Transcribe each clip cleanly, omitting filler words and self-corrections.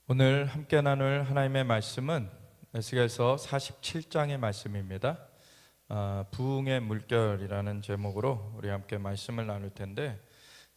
오늘 함께 나눌 하나님의 말씀은 에스겔서 47장의 말씀입니다. 부흥의 물결이라는 제목으로 우리 함께 말씀을 나눌 텐데,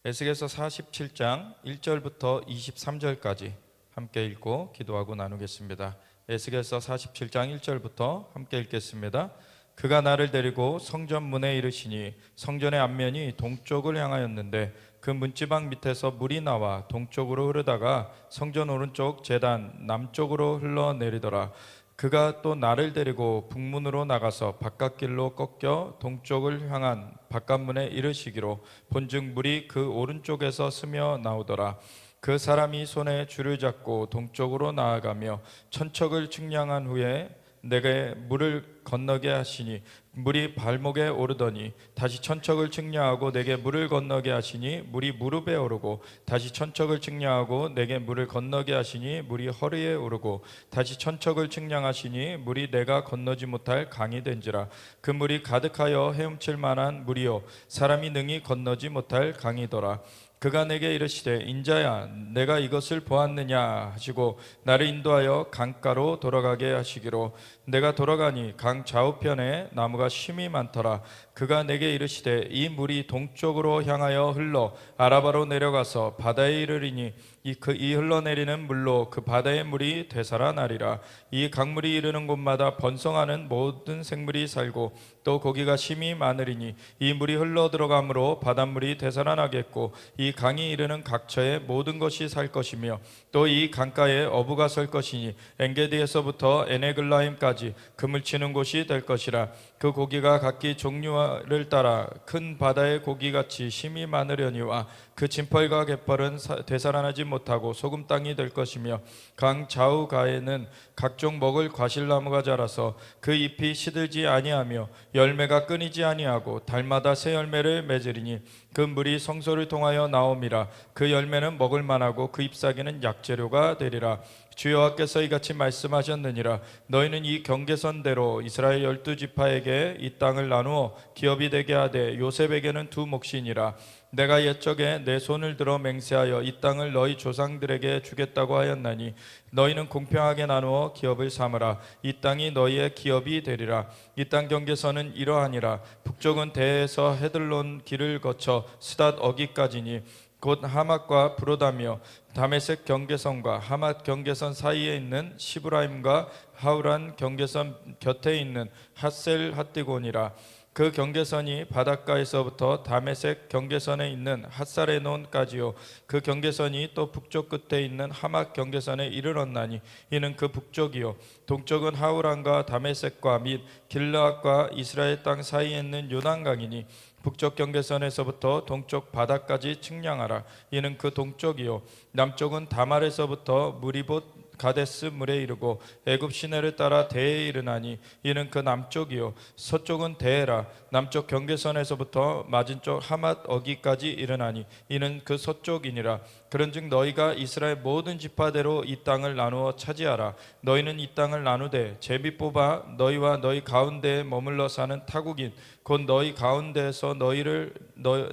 에스겔서 47장 1절부터 23절까지 함께 읽고 기도하고 나누겠습니다. 에스겔서 47장 1절부터 함께 읽겠습니다. 그가 나를 데리고 성전 문에 이르시니 성전의 앞면이 동쪽을 향하였는데 그 문지방 밑에서 물이 나와 동쪽으로 흐르다가 성전 오른쪽 제단 남쪽으로 흘러내리더라. 그가 또 나를 데리고 북문으로 나가서 바깥길로 꺾여 동쪽을 향한 바깥문에 이르시기로 본즉 물이 그 오른쪽에서 스며 나오더라. 그 사람이 손에 줄을 잡고 동쪽으로 나아가며 천척을 측량한 후에 내게 물을 건너게 하시니 물이 발목에 오르더니 다시 천척을 측량하고 내게 물을 건너게 하시니 물이 무릎에 오르고 다시 천척을 측량하고 내게 물을 건너게 하시니 물이 허리에 오르고 다시 천척을 측량하시니 물이 내가 건너지 못할 강이 된지라. 그 물이 가득하여 헤엄칠 만한 물이요 사람이 능히 건너지 못할 강이더라. 그가 내게 이르시되 인자야 내가 이것을 보았느냐 하시고 나를 인도하여 강가로 돌아가게 하시기로 내가 돌아가니 강 좌우편에 나무가 심이 많더라. 그가 내게 이르시되 이 물이 동쪽으로 향하여 흘러 아라바로 내려가서 바다에 이르리니 이 흘러내리는 물로 그 바다의 물이 되살아나리라. 이 강물이 이르는 곳마다 번성하는 모든 생물이 살고 또 고기가 심이 많으리니 이 물이 흘러 들어가므로 바닷물이 되살아나겠고 이 강이 이르는 각처에 모든 것이 살 것이며 또 이 강가에 어부가 설 것이니 엔게디에서부터 에네글라임까지 금을 치는 곳이 될 것이라. 그 고기가 각기 종류를 따라 큰 바다의 고기같이 심이 많으려니와 그 진펄과 갯벌은 되살아나지 못하고 소금 땅이 될 것이며 강 좌우가에는 각종 먹을 과실나무가 자라서 그 잎이 시들지 아니하며 열매가 끊이지 아니하고 달마다 새 열매를 맺으리니 그 물이 성소를 통하여 나옴이라. 그 열매는 먹을 만하고 그 잎사귀는 약재료가 되리라. 주 여호와께서 이같이 말씀하셨느니라. 너희는 이 경계선대로 이스라엘 12지파에게 이 땅을 나누어 기업이 되게 하되 요셉에게는 두 몫이니라. 내가 옛적에 내 손을 들어 맹세하여 이 땅을 너희 조상들에게 주겠다고 하였나니 너희는 공평하게 나누어 기업을 삼으라. 이 땅이 너희의 기업이 되리라. 이 땅 경계선은 이러하니라. 북쪽은 대에서 헤들론 길을 거쳐 스닷 어기까지니 곧 하맛과 브로다며 다메섹 경계선과 하맛 경계선 사이에 있는 시브라임과 하우란 경계선 곁에 있는 핫셀 핫디곤이라. 그 경계선이 바닷가에서부터 다메섹 경계선에 있는 핫사레논까지요. 그 경계선이 또 북쪽 끝에 있는 하맛 경계선에 이르렀나니 이는 그 북쪽이요. 동쪽은 하우란과 다메섹과 및 길르앗과 이스라엘 땅 사이에 있는 요단강이니 북쪽 경계선에서부터 동쪽 바다까지 측량하라. 이는 그 동쪽이요. 남쪽은 다말에서부터 무리봇 가데스 물에 이르고 애굽 시내를 따라 대에 이르나니 이는 그 남쪽이요. 서쪽은 대에라. 남쪽 경계선에서부터 맞은쪽 하맛 어기까지 이르나니 이는 그 서쪽이니라. 그런즉 너희가 이스라엘 모든 지파대로 이 땅을 나누어 차지하라. 너희는 이 땅을 나누되 제비 뽑아 너희와 너희 가운데에 머물러 사는 타국인 곧 너희 가운데에서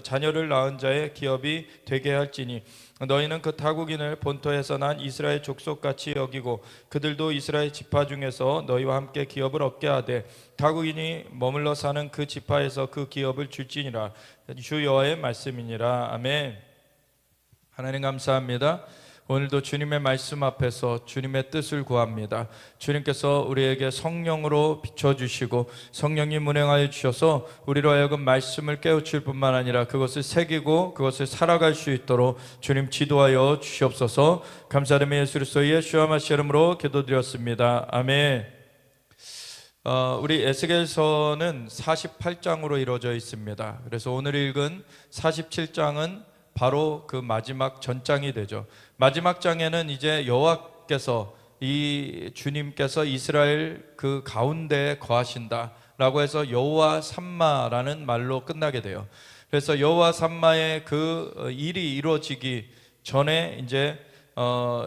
자녀를 낳은 자의 기업이 되게 할지니 너희는 그 타국인을 본토에서 난 이스라엘 족속같이 여기고 그들도 이스라엘 지파 중에서 너희와 함께 기업을 얻게 하되 타국인이 머물러 사는 그 지파에서 그 기업을 줄지니라. 주 여호와의 말씀이니라. 아멘. 하나님 감사합니다. 오늘도 주님의 말씀 앞에서 주님의 뜻을 구합니다. 주님께서 우리에게 성령으로 비춰주시고 성령님 운행하여 주셔서 우리로 하여금 말씀을 깨우칠 뿐만 아니라 그것을 새기고 그것을 살아갈 수 있도록 주님 지도하여 주시옵소서. 감사드리며 예수 그리스도의 여호와 메시아 이름으로 기도드렸습니다. 아멘. 우리 에스겔서는 48장으로 이루어져 있습니다. 그래서 오늘 읽은 47장은 바로 그 마지막 전장이 되죠. 마지막 장에는 이제 여호와께서 이 주님께서 이스라엘 그 가운데에 거하신다라고 해서 여호와 삼마라는 말로 끝나게 돼요. 그래서 여호와 삼마의 그 일이 이루어지기 전에 이제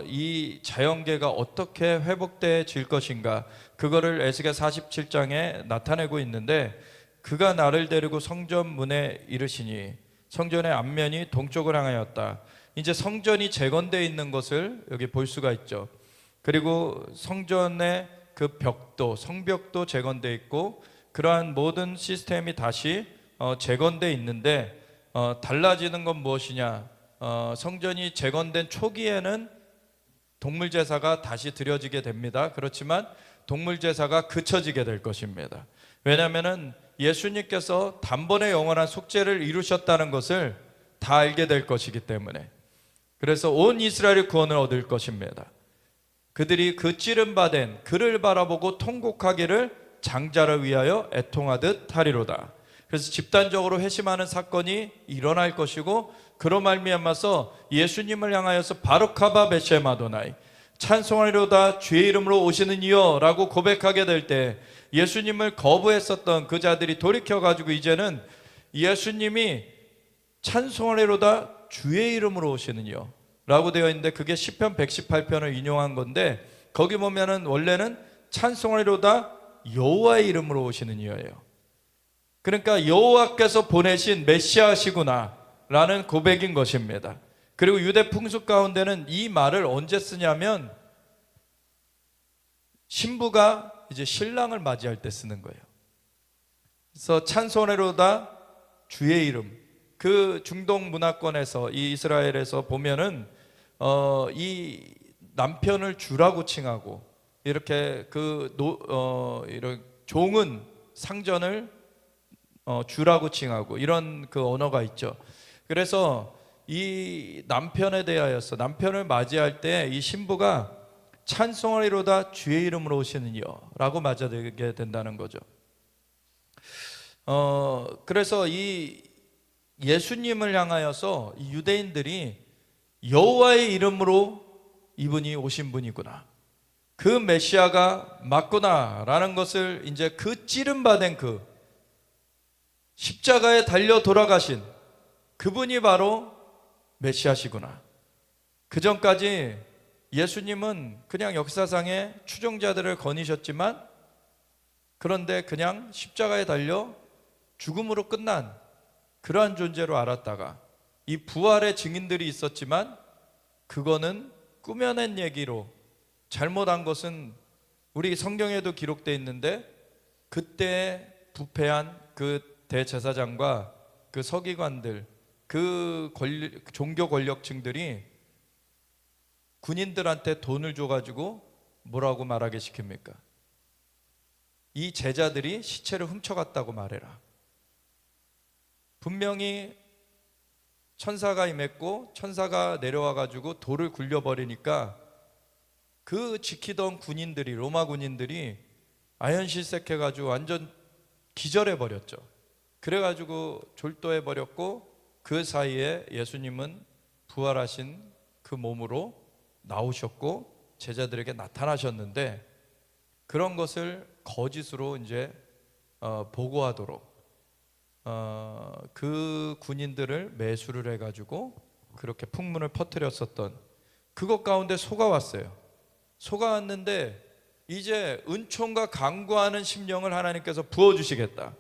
이 자연계가 어떻게 회복되어질 것인가, 그거를 에스겔 47장에 나타내고 있는데, 그가 나를 데리고 성전 문에 이르시니 성전의 앞면이 동쪽을 향하였다. 이제 성전이 재건되어 있는 것을 여기 볼 수가 있죠. 그리고 성전의 그 벽도, 성벽도 재건돼 있고 그러한 모든 시스템이 다시 재건돼 있는데 달라지는 건 무엇이냐? 성전이 재건된 초기에는 동물 제사가 다시 드려지게 됩니다. 그렇지만 동물 제사가 그쳐지게 될 것입니다. 왜냐하면 예수님께서 단번에 영원한 속죄를 이루셨다는 것을 다 알게 될 것이기 때문에. 그래서 온 이스라엘이 구원을 얻을 것입니다. 그들이 그 찌름받은 그를 바라보고 통곡하기를 장자를 위하여 애통하듯 하리로다. 그래서 집단적으로 회심하는 사건이 일어날 것이고, 그로 말미암아서 예수님을 향하여서 바룩하바 베쉐 마도나이, 찬송하리로다 주의 이름으로 오시는 이여 라고 고백하게 될 때, 예수님을 거부했었던 그 자들이 돌이켜가지고 이제는 예수님이 찬송하리로다 주의 이름으로 오시는 이여 라고 되어 있는데, 그게 시편 118편을 인용한 건데, 거기 보면은 원래는 찬송하리로다 여호와의 이름으로 오시는 이여예요. 그러니까 여호와께서 보내신 메시아시구나 라는 고백인 것입니다. 그리고 유대 풍습 가운데는 이 말을 언제 쓰냐면 신부가 이제 신랑을 맞이할 때 쓰는 거예요. 그래서 찬송하리로다 주의 이름, 그 중동 문화권에서, 이 이스라엘에서 보면은 이 남편을 주라고 칭하고, 이렇게 이런 종은 상전을 주라고 칭하고, 이런 그 언어가 있죠. 그래서 이 남편에 대하여서, 남편을 맞이할 때 이 신부가 찬송하리로다 주의 이름으로 오시는 이여 라고 맞아들게 된다는 거죠. 그래서 이 예수님을 향하여서 이 유대인들이 여호와의 이름으로 이분이 오신 분이구나, 그 메시아가 맞구나 라는 것을, 이제 그 찌름받은 그 십자가에 달려 돌아가신 그분이 바로 메시아시구나. 그 전까지 예수님은 그냥 역사상의 추종자들을 거니셨지만, 그런데 그냥 십자가에 달려 죽음으로 끝난 그러한 존재로 알았다가, 이 부활의 증인들이 있었지만 그거는 꾸며낸 얘기로, 잘못한 것은 우리 성경에도 기록되어 있는데, 그때 부패한 그 대제사장과 그 서기관들, 그 종교 권력층들이 군인들한테 돈을 줘가지고 뭐라고 말하게 시킵니까? 이 제자들이 시체를 훔쳐갔다고 말해라. 분명히 천사가 임했고 천사가 내려와가지고 돌을 굴려버리니까 그 지키던 군인들이, 로마 군인들이 아연실색해가지고 완전 기절해버렸죠. 그래가지고 졸도해버렸고, 그 사이에 예수님은 부활하신 그 몸으로 나오셨고 제자들에게 나타나셨는데, 그런 것을 거짓으로 이제 보고하도록 그 군인들을 매수를 해가지고 그렇게 풍문을 퍼뜨렸었던, 그것 가운데 속아왔어요. 속아왔는데 이제 은총과 간구하는 심령을 하나님께서 부어주시겠다.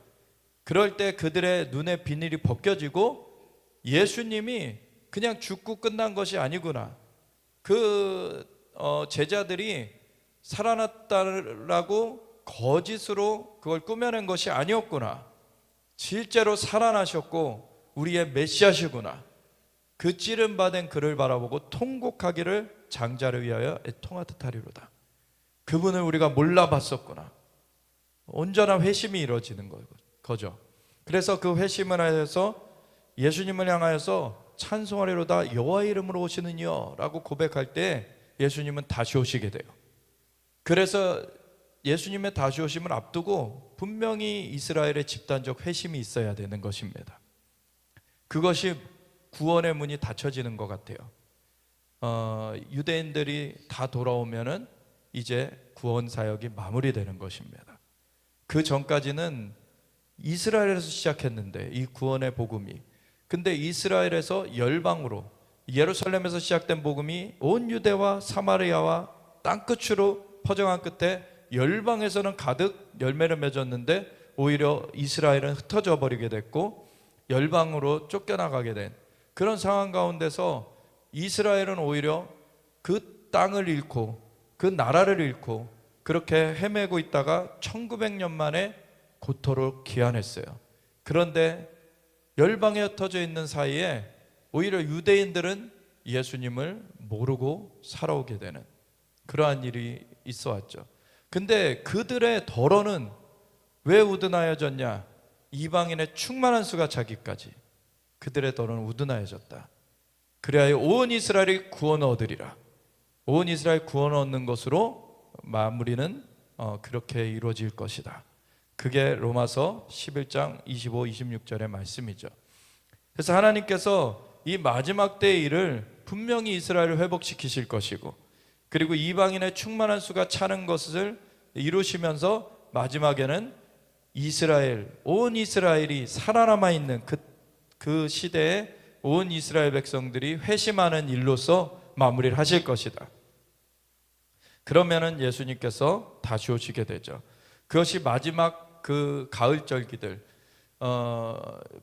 그럴 때 그들의 눈의 비닐이 벗겨지고, 예수님이 그냥 죽고 끝난 것이 아니구나, 그 제자들이 살아났다라고 거짓으로 그걸 꾸며낸 것이 아니었구나, 실제로 살아나셨고 우리의 메시아시구나, 그 찌름받은 그를 바라보고 통곡하기를 장자를 위하여 애통하듯 하리로다. 그분을 우리가 몰라봤었구나. 온전한 회심이 이루어지는 거죠. 그래서 그 회심을 하여서 예수님을 향하여서 찬송하리로다 여호와의 이름으로 오시는 이여 라고 고백할 때 예수님은 다시 오시게 돼요. 그래서 예수님의 다시 오심을 앞두고 분명히 이스라엘의 집단적 회심이 있어야 되는 것입니다. 그것이 구원의 문이 닫혀지는 것 같아요. 유대인들이 다 돌아오면은 이제 구원 사역이 마무리되는 것입니다. 그 전까지는 이스라엘에서 시작했는데, 이 구원의 복음이, 근데 이스라엘에서 열방으로, 예루살렘에서 시작된 복음이 온 유대와 사마리아와 땅끝으로 퍼져간 끝에 열방에서는 가득 열매를 맺었는데, 오히려 이스라엘은 흩어져 버리게 됐고 열방으로 쫓겨나가게 된 그런 상황 가운데서 이스라엘은 오히려 그 땅을 잃고 그 나라를 잃고 그렇게 헤매고 있다가 1900년 만에 고토로 귀환했어요. 그런데 열방에 흩어져 있는 사이에 오히려 유대인들은 예수님을 모르고 살아오게 되는 그러한 일이 있어 왔죠. 근데 그들의 덜어는 왜 우둔하여졌냐? 이방인의 충만한 수가 차기까지 그들의 덜어는 우둔하여졌다. 그래야 온 이스라엘이 구원 얻으리라. 온 이스라엘 구원 얻는 것으로 마무리는 그렇게 이루어질 것이다. 그게 로마서 11장 25, 26절의 말씀이죠. 그래서 하나님께서 이 마지막 때의 일을 분명히 이스라엘을 회복시키실 것이고, 그리고 이방인의 충만한 수가 차는 것을 이루시면서 마지막에는 이스라엘, 온 이스라엘이 살아남아 있는 그 시대에 온 이스라엘 백성들이 회심하는 일로서 마무리를 하실 것이다. 그러면은 예수님께서 다시 오시게 되죠. 그것이 마지막 그 가을 절기들,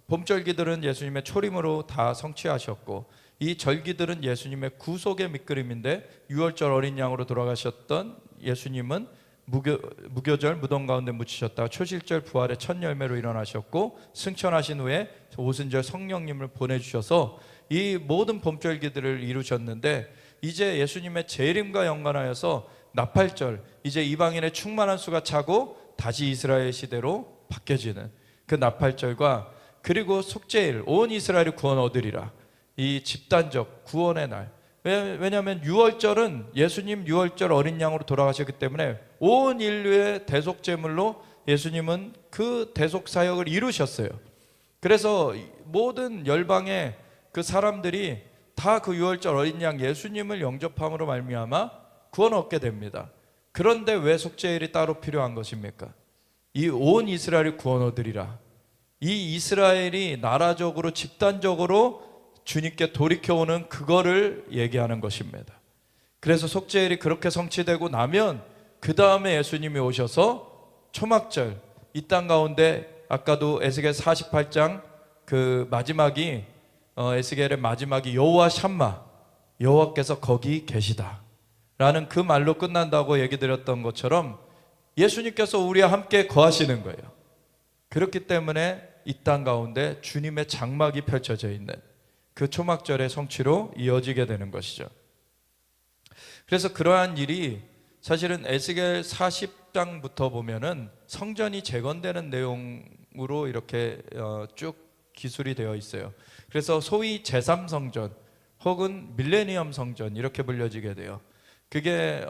봄 절기들은 예수님의 초림으로 다 성취하셨고, 이 절기들은 예수님의 구속의 밑그림인데, 유월절 어린 양으로 돌아가셨던 예수님은 무교절 무덤 가운데 묻히셨다가 초실절 부활의 첫 열매로 일어나셨고, 승천하신 후에 오순절 성령님을 보내주셔서 이 모든 봄절기들을 이루셨는데, 이제 예수님의 재림과 연관하여서 나팔절, 이제 이방인의 충만한 수가 차고 다시 이스라엘 시대로 바뀌어지는 그 나팔절과, 그리고 속죄일, 온 이스라엘이 구원 얻으리라, 이 집단적 구원의 날. 왜냐하면 유월절은 예수님 유월절 어린 양으로 돌아가셨기 때문에 온 인류의 대속제물로 예수님은 그 대속 사역을 이루셨어요. 그래서 모든 열방의 그 사람들이 다 그 유월절 어린 양 예수님을 영접함으로 말미암아 구원 얻게 됩니다. 그런데 왜 속죄일이 따로 필요한 것입니까? 이 온 이스라엘이 구원 얻으리라, 이 이스라엘이 나라적으로 집단적으로 주님께 돌이켜오는 그거를 얘기하는 것입니다. 그래서 속죄일이 그렇게 성취되고 나면 그 다음에 예수님이 오셔서 초막절, 이 땅 가운데 아까도 에스겔 48장 그 마지막이 에스겔의 마지막이 여호와 샴마, 여호와께서 거기 계시다 라는 그 말로 끝난다고 얘기 드렸던 것처럼 예수님께서 우리와 함께 거하시는 거예요. 그렇기 때문에 이 땅 가운데 주님의 장막이 펼쳐져 있는 그 초막절의 성취로 이어지게 되는 것이죠. 그래서 그러한 일이 사실은 에스겔 40장부터 보면은 성전이 재건되는 내용으로 이렇게 쭉 기술이 되어 있어요. 그래서 소위 제3성전 혹은 밀레니엄 성전 이렇게 불려지게 돼요. 그게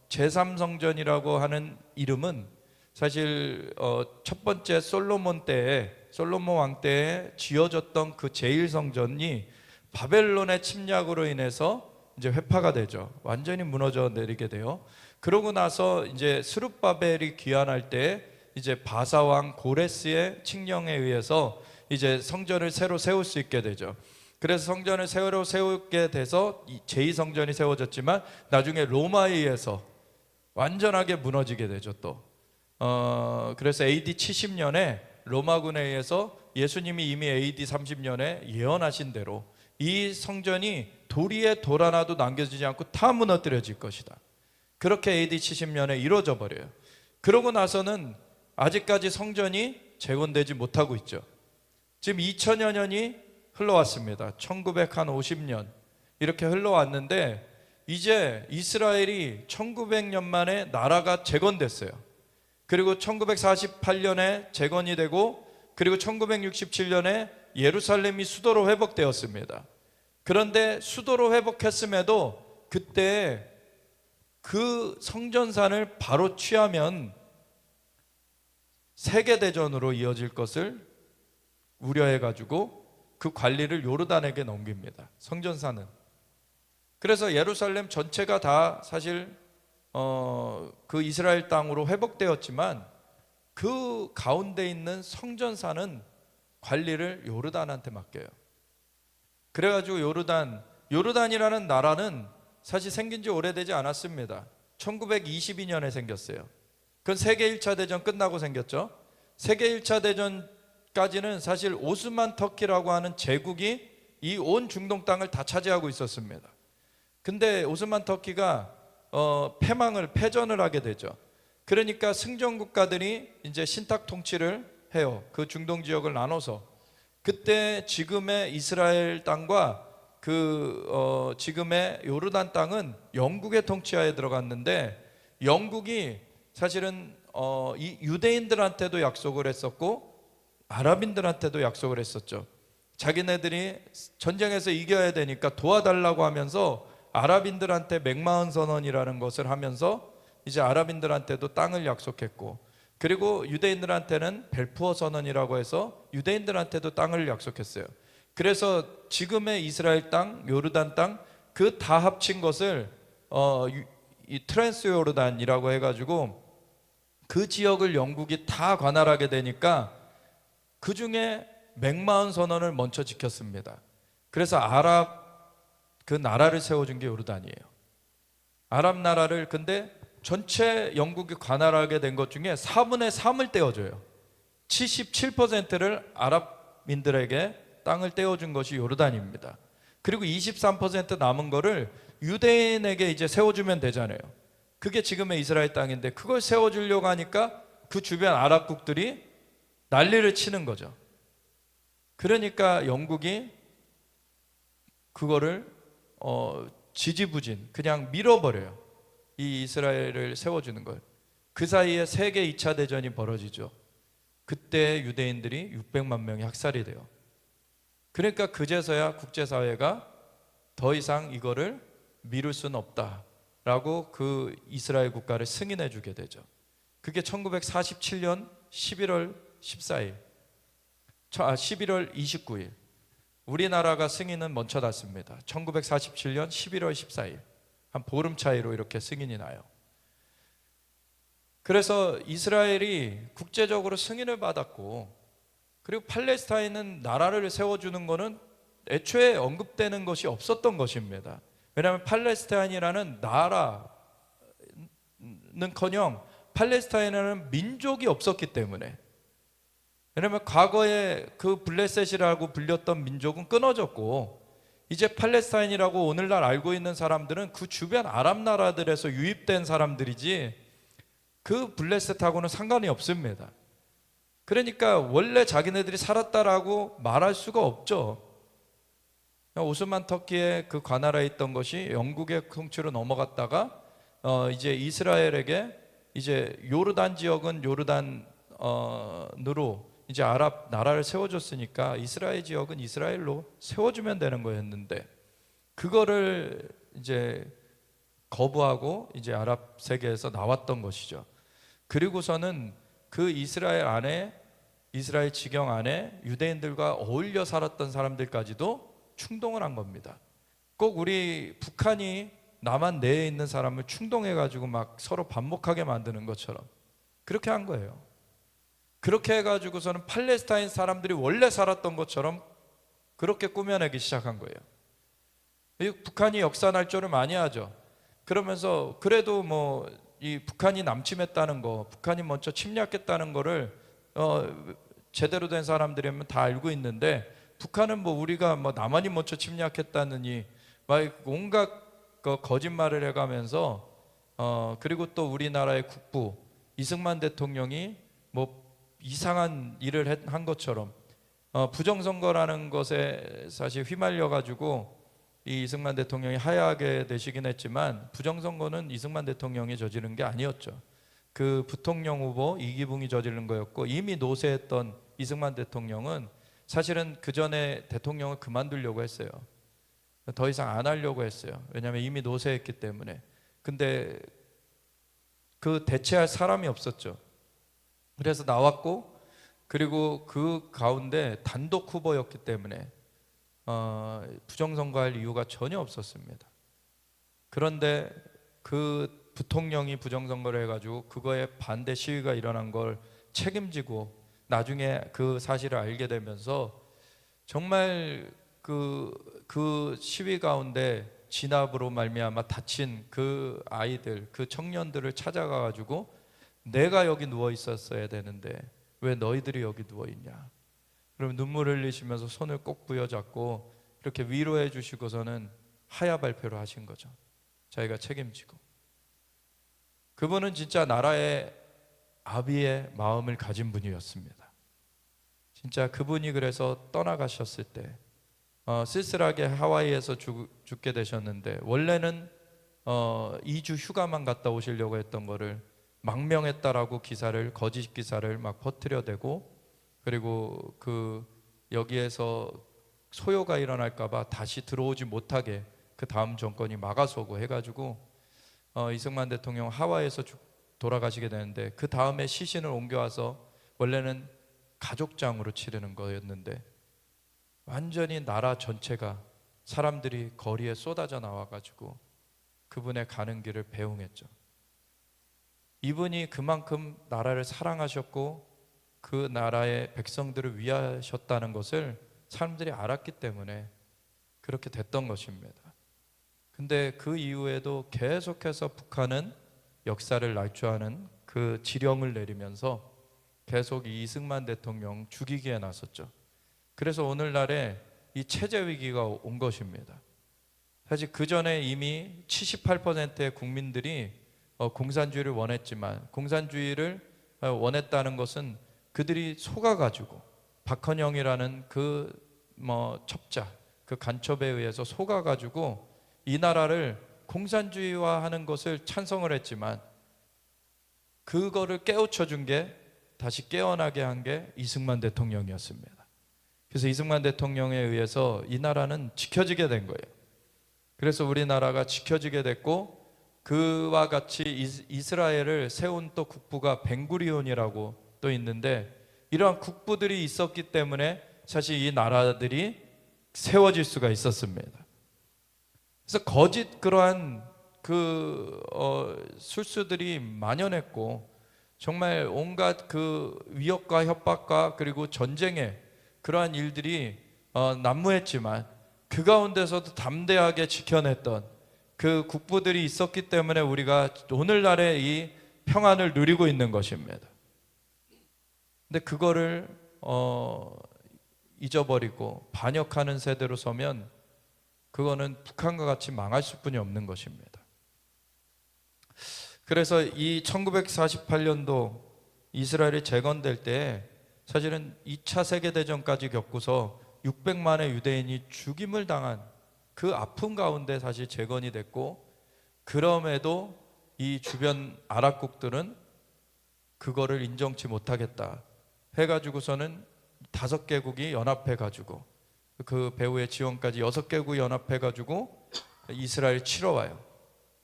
제3성전이라고 하는 이름은 사실 첫 번째 솔로몬 왕 때에 지어졌던 그 제1성전이 바벨론의 침략으로 인해서 이제 회파가 되죠. 완전히 무너져 내리게 돼요. 그러고 나서 이제 스룹바벨이 귀환할 때 이제 바사 왕 고레스의 칙령에 의해서 이제 성전을 새로 세울 수 있게 되죠. 그래서 성전을 새로 세우게 돼서 제2성전이 세워졌지만 나중에 로마에 의해서 완전하게 무너지게 되죠. 또 그래서 AD 70년에 로마군에 의해서 예수님이 이미 AD 30년에 예언하신 대로 이 성전이 도리에 돌 하나도 남겨지지 않고 다 무너뜨려질 것이다. 그렇게 AD 70년에 이루어져 버려요. 그러고 나서는 아직까지 성전이 재건되지 못하고 있죠. 지금 2000여 년이 흘러왔습니다. 1950년 이렇게 흘러왔는데 이제 이스라엘이 1900년 만에 나라가 재건됐어요. 그리고 1948년에 재건이 되고, 그리고 1967년에 예루살렘이 수도로 회복되었습니다. 그런데 수도로 회복했음에도 그때 그 성전산을 바로 취하면 세계대전으로 이어질 것을 우려해가지고 그 관리를 요르단에게 넘깁니다. 성전산은. 그래서 예루살렘 전체가 다 사실 그 이스라엘 땅으로 회복되었지만 그 가운데 있는 성전산은 관리를 요르단한테 맡겨요. 그래가지고 요르단이라는 나라는 사실 생긴 지 오래되지 않았습니다. 1922년에 생겼어요. 그건 세계 1차 대전 끝나고 생겼죠. 세계 1차 대전까지는 사실 오스만 터키라고 하는 제국이 이 온 중동 땅을 다 차지하고 있었습니다. 근데 오스만 터키가 패전을 하게 되죠. 그러니까 승전 국가들이 이제 신탁 통치를 해요. 그 중동 지역을 나눠서. 그때 지금의 이스라엘 땅과 지금의 요르단 땅은 영국의 통치하에 들어갔는데, 영국이 사실은 이 유대인들한테도 약속을 했었고 아랍인들한테도 약속을 했었죠. 자기네들이 전쟁에서 이겨야 되니까 도와달라고 하면서 아랍인들한테 맥마흔 선언이라는 것을 하면서 이제 아랍인들한테도 땅을 약속했고, 그리고 유대인들한테는 벨푸어 선언이라고 해서 유대인들한테도 땅을 약속했어요. 그래서 지금의 이스라엘 땅, 요르단 땅 그 다 합친 것을 이 트랜스 요르단이라고 해가지고 그 지역을 영국이 다 관할하게 되니까 그 중에 맥마흔 선언을 먼저 지켰습니다. 그래서 그 나라를 세워준 게 요르단이에요. 아랍 나라를, 근데 전체 영국이 관할하게 된 것 중에 4분의 3을 떼어줘요. 77%를 아랍민들에게 땅을 떼어준 것이 요르단입니다. 그리고 23% 남은 거를 유대인에게 이제 세워주면 되잖아요. 그게 지금의 이스라엘 땅인데, 그걸 세워주려고 하니까 그 주변 아랍국들이 난리를 치는 거죠. 그러니까 영국이 그거를 지지부진 그냥 밀어버려요. 이 이스라엘을 세워주는 걸. 그 사이에 세계 2차 대전이 벌어지죠. 그때 유대인들이 600만 명이 학살이 돼요. 그러니까 그제서야 국제사회가 더 이상 이거를 미룰 수는 없다라고 그 이스라엘 국가를 승인해 주게 되죠. 그게 1947년 11월 14일 11월 29일 우리나라가 승인은 먼저 났습니다. 1947년 11월 14일 한 보름 차이로 이렇게 승인이 나요. 그래서 이스라엘이 국제적으로 승인을 받았고, 그리고 팔레스타인은 나라를 세워주는 것은 애초에 언급되는 것이 없었던 것입니다. 왜냐하면 팔레스타인이라는 나라는커녕 팔레스타인이라는 민족이 없었기 때문에. 왜냐하면 과거에 그 블레셋이라고 불렸던 민족은 끊어졌고, 이제 팔레스타인이라고 오늘날 알고 있는 사람들은 그 주변 아랍 나라들에서 유입된 사람들이지 그 블레셋하고는 상관이 없습니다. 그러니까 원래 자기네들이 살았다라고 말할 수가 없죠. 오스만 터키의 그 관할에 있던 것이 영국의 통치로 넘어갔다가 이제 이스라엘에게 이제 요르단 지역은 요르단으로 이제 아랍 나라를 세워줬으니까 이스라엘 지역은 이스라엘로 세워주면 되는 거였는데, 그거를 이제 거부하고 이제 아랍 세계에서 나왔던 것이죠. 그리고서는 그 이스라엘 지경 안에 유대인들과 어울려 살았던 사람들까지도 충동을 한 겁니다. 꼭 우리 북한이 남한 내에 있는 사람을 충동해가지고 막 서로 반목하게 만드는 것처럼 그렇게 한 거예요. 그렇게 해가지고서는 팔레스타인 사람들이 원래 살았던 것처럼 그렇게 꾸며내기 시작한 거예요. 북한이 역사 날조를 많이 하죠. 그러면서 그래도 뭐 이 북한이 남침했다는 거, 북한이 먼저 침략했다는 거를 제대로 된 사람들이면 다 알고 있는데, 북한은 뭐 우리가 뭐 남한이 먼저 침략했다느니 막 온갖 거짓말을 해가면서 그리고 또 우리나라의 국부 이승만 대통령이 뭐 이상한 일을 한 것처럼 부정선거라는 것에 사실 휘말려 가지고 이 이승만 대통령이 하야하게 되시긴 했지만, 부정선거는 이승만 대통령이 저지른 게 아니었죠. 그 부통령 후보 이기붕이 저지른 거였고, 이미 노쇠했던 이승만 대통령은 사실은 그 전에 대통령을 그만두려고 했어요. 더 이상 안 하려고 했어요. 왜냐하면 이미 노쇠했기 때문에. 근데 그 대체할 사람이 없었죠. 그래서 나왔고, 그리고 그 가운데 단독 후보였기 때문에 부정선거할 이유가 전혀 없었습니다. 그런데 그 부통령이 부정선거를 해가지고 그거에 반대 시위가 일어난 걸 책임지고 나중에 그 사실을 알게 되면서 정말 그 시위 가운데 진압으로 말미암아 다친 그 아이들, 그 청년들을 찾아가 가지고 내가 여기 누워 있었어야 되는데 왜 너희들이 여기 누워 있냐. 그럼 눈물 흘리시면서 손을 꼭 부여잡고 이렇게 위로해 주시고서는 하야 발표를 하신 거죠. 자기가 책임지고. 그분은 진짜 나라의 아비의 마음을 가진 분이었습니다. 진짜 그분이 그래서 떠나가셨을 때 쓸쓸하게 하와이에서 죽게 되셨는데, 원래는 2주 휴가만 갔다 오시려고 했던 거를 망명했다라고 거짓 기사를 막 퍼뜨려대고, 그리고 여기에서 소요가 일어날까봐 다시 들어오지 못하게 그 다음 정권이 막아서고 해가지고 이승만 대통령 하와이에서 돌아가시게 되는데, 그 다음에 시신을 옮겨와서 원래는 가족장으로 치르는 거였는데 완전히 나라 전체가 사람들이 거리에 쏟아져 나와가지고 그분의 가는 길을 배웅했죠. 이분이 그만큼 나라를 사랑하셨고 그 나라의 백성들을 위하셨다는 것을 사람들이 알았기 때문에 그렇게 됐던 것입니다. 근데 그 이후에도 계속해서 북한은 역사를 날조하는 그 지령을 내리면서 계속 이 이승만 대통령 죽이기에 나섰죠. 그래서 오늘날에 이 체제 위기가 온 것입니다. 사실 그 전에 이미 78%의 국민들이 공산주의를 원했지만, 공산주의를 원했다는 것은 그들이 속아가지고 박헌영이라는 첩자, 그 간첩에 의해서 속아가지고 이 나라를 공산주의화하는 것을 찬성을 했지만, 그거를 깨우쳐 준 게, 다시 깨어나게 한 게 이승만 대통령이었습니다. 그래서 이승만 대통령에 의해서 이 나라는 지켜지게 된 거예요. 그래서 우리나라가 지켜지게 됐고, 그와 같이 이스라엘을 세운 또 국부가 벤구리온이라고 또 있는데, 이러한 국부들이 있었기 때문에 사실 이 나라들이 세워질 수가 있었습니다. 그래서 거짓 그러한 술수들이 만연했고, 정말 온갖 위협과 협박과 그리고 전쟁의 그러한 일들이 난무했지만, 그 가운데서도 담대하게 지켜냈던 그 국부들이 있었기 때문에 우리가 오늘날의 이 평안을 누리고 있는 것입니다. 근데 그거를 잊어버리고 반역하는 세대로 서면 그거는 북한과 같이 망할 수뿐이 없는 것입니다. 그래서 이 1948년도 이스라엘이 재건될 때 사실은 2차 세계대전까지 겪고서 600만의 유대인이 죽임을 당한 그 아픔 가운데 사실 재건이 됐고, 그럼에도 이 주변 아랍국들은 그거를 인정치 못하겠다 해가지고서는 5개국이 연합해가지고, 그 배후의 지원까지 6개국이 연합해가지고 이스라엘 치러 와요.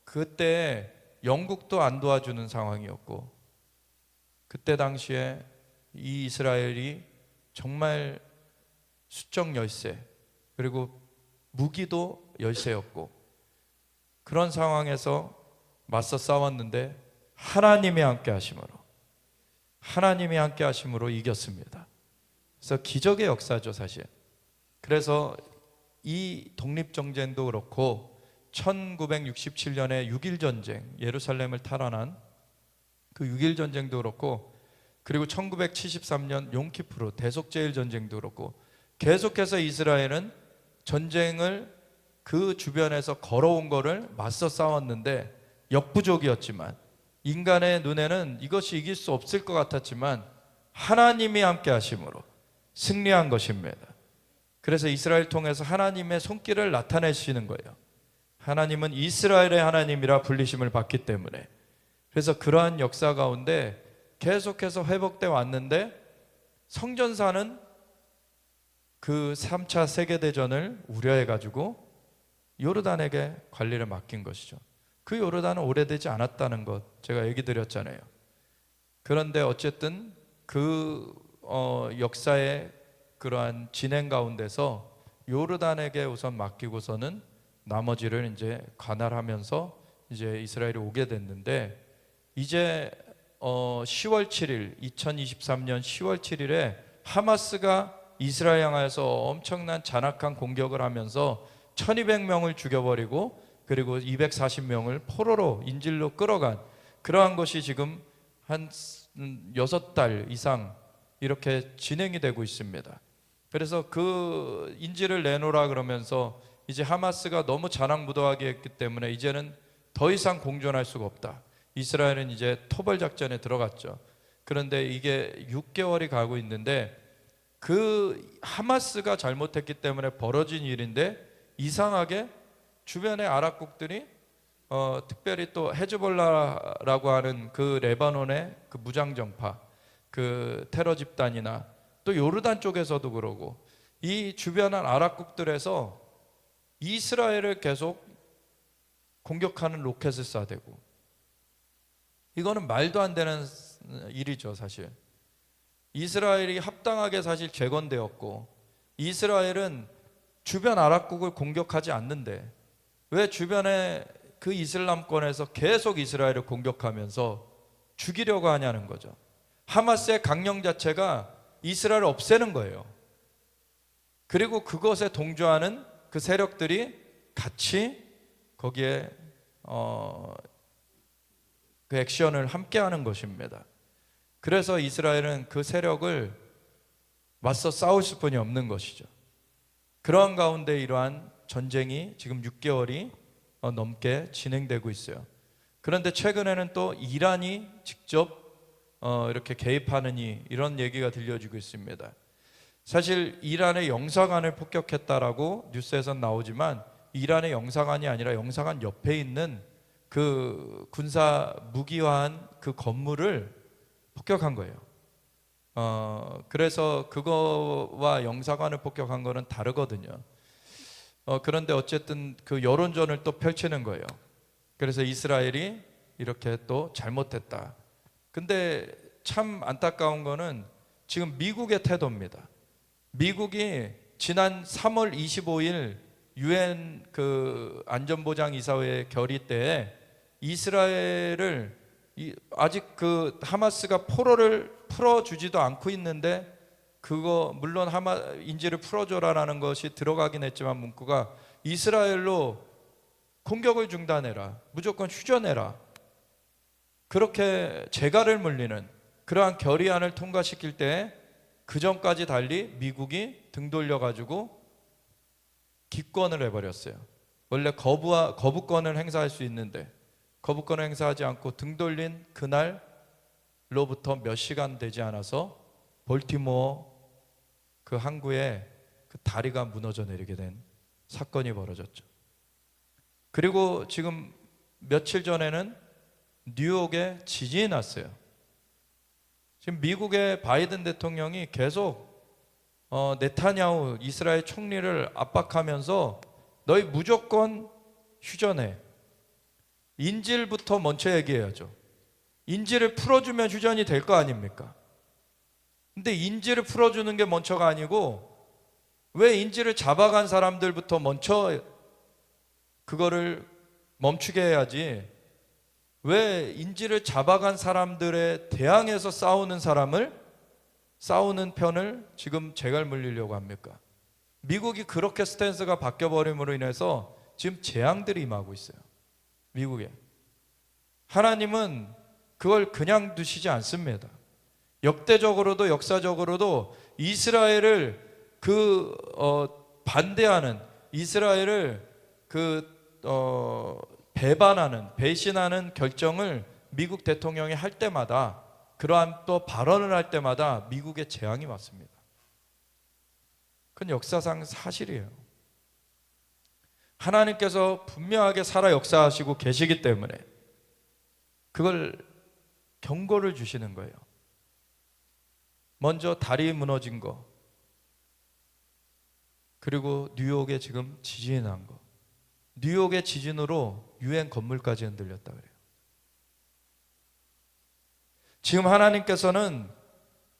그때 영국도 안 도와주는 상황이었고, 그때 당시에 이 이스라엘이 정말 수적 열세, 그리고 무기도 열세였고, 그런 상황에서 맞서 싸웠는데 하나님이 함께 하심으로 이겼습니다. 그래서 기적의 역사죠, 사실. 그래서 이 독립전쟁도 그렇고 1967년에 6.1전쟁, 예루살렘을 탈환한 그 6.1전쟁도 그렇고, 그리고 1973년 용키프르 대속제일전쟁도 그렇고, 계속해서 이스라엘은 전쟁을 그 주변에서 걸어온 거를 맞서 싸웠는데 역부족이었지만, 인간의 눈에는 이것이 이길 수 없을 것 같았지만 하나님이 함께 하심으로 승리한 것입니다. 그래서 이스라엘 통해서 하나님의 손길을 나타내시는 거예요. 하나님은 이스라엘의 하나님이라 불리심을 받기 때문에. 그래서 그러한 역사 가운데 계속해서 회복돼 왔는데, 성전사는 그 3차 세계대전을 우려해가지고 요르단에게 관리를 맡긴 것이죠. 그 요르단은 오래되지 않았다는 것 제가 얘기 드렸잖아요. 그런데 어쨌든 역사의 그러한 진행 가운데서 요르단에게 우선 맡기고서는 나머지를 이제 관할하면서 이제 이스라엘이 오게 됐는데, 이제 10월 7일 2023년 10월 7일에 하마스가 이스라엘 향하여서 엄청난 잔악한 공격을 하면서 1200명을 죽여버리고, 그리고 240명을 포로로 인질로 끌어간 그러한 것이 지금 한 6달 이상 이렇게 진행이 되고 있습니다. 그래서 그 인질을 내놓으라 그러면서 이제 하마스가 너무 잔악무도하게 했기 때문에 이제는 더 이상 공존할 수가 없다. 이스라엘은 이제 토벌 작전에 들어갔죠. 그런데 이게 6개월이 가고 있는데 그 하마스가 잘못했기 때문에 벌어진 일인데 이상하게 주변의 아랍국들이 특별히 또 헤즈볼라라고 하는 그 레바논의 그 무장정파, 그 테러 집단이나 또 요르단 쪽에서도 그러고 이 주변한 아랍국들에서 이스라엘을 계속 공격하는 로켓을 쏴대고, 이거는 말도 안 되는 일이죠. 사실 이스라엘이 합당하게 사실 재건되었고 이스라엘은 주변 아랍국을 공격하지 않는데 왜 주변에 그 이슬람권에서 계속 이스라엘을 공격하면서 죽이려고 하냐는 거죠. 하마스의 강령 자체가 이스라엘을 없애는 거예요. 그리고 그것에 동조하는 그 세력들이 같이 거기에 그 액션을 함께 하는 것입니다. 그래서 이스라엘은 그 세력을 맞서 싸울 수뿐이 없는 것이죠. 그러한 가운데 이러한 전쟁이 지금 6개월이 넘게 진행되고 있어요. 그런데 최근에는 또 이란이 직접 이렇게 개입하느니 이런 얘기가 들려지고 있습니다. 사실 이란의 영사관을 폭격했다라고 뉴스에선 나오지만 이란의 영사관이 아니라 영사관 옆에 있는 그 군사 무기화한 그 건물을 폭격한 거예요. 그래서 그거와 영사관을 폭격한 거는 다르거든요. 그런데 어쨌든 그 여론전을 또 펼치는 거예요. 그래서 이스라엘이 이렇게 또 잘못했다. 근데 참 안타까운 거는 지금 미국의 태도입니다. 미국이 지난 3월 25일 유엔 그 안전보장이사회 결의 때에 이스라엘을 아직 그 하마스가 포로를 풀어주지도 않고 있는데 그거 물론 인질을 풀어줘라라는 것이 들어가긴 했지만 문구가 이스라엘로 공격을 중단해라, 무조건 휴전해라, 그렇게 재갈을 물리는 그러한 결의안을 통과시킬 때 그 전까지 달리 미국이 등 돌려가지고 기권을 해버렸어요. 원래 거부권을 행사할 수 있는데 거부권을 행사하지 않고 등 돌린 그날로부터 몇 시간 되지 않아서 볼티모어 그 항구에 그 다리가 무너져 내리게 된 사건이 벌어졌죠. 그리고 지금 며칠 전에는 뉴욕에 지진이 났어요. 지금 미국의 바이든 대통령이 계속 네타냐후 이스라엘 총리를 압박하면서 너희 무조건 휴전해. 인질부터 먼저 얘기해야죠. 인질을 풀어주면 휴전이 될 거 아닙니까? 근데 인질을 풀어주는 게 먼저가 아니고 왜 인질을 잡아간 사람들부터 먼저 그거를 멈추게 해야지, 왜 인질을 잡아간 사람들에 대항해서 싸우는 편을 지금 재갈 물리려고 합니까? 미국이 그렇게 스탠스가 바뀌어버림으로 인해서 지금 재앙들이 임하고 있어요. 미국에. 하나님은 그걸 그냥 두시지 않습니다. 역대적으로도 역사적으로도 이스라엘을 반대하는, 이스라엘을 배반하는, 배신하는 결정을 미국 대통령이 할 때마다, 그러한 또 발언을 할 때마다 미국의 재앙이 왔습니다. 그건 역사상 사실이에요. 하나님께서 분명하게 살아 역사하시고 계시기 때문에 그걸 경고를 주시는 거예요. 먼저 다리 무너진 거, 그리고 뉴욕에 지금 지진이 난 거, 뉴욕의 지진으로 유엔 건물까지 흔들렸다 그래요. 지금 하나님께서는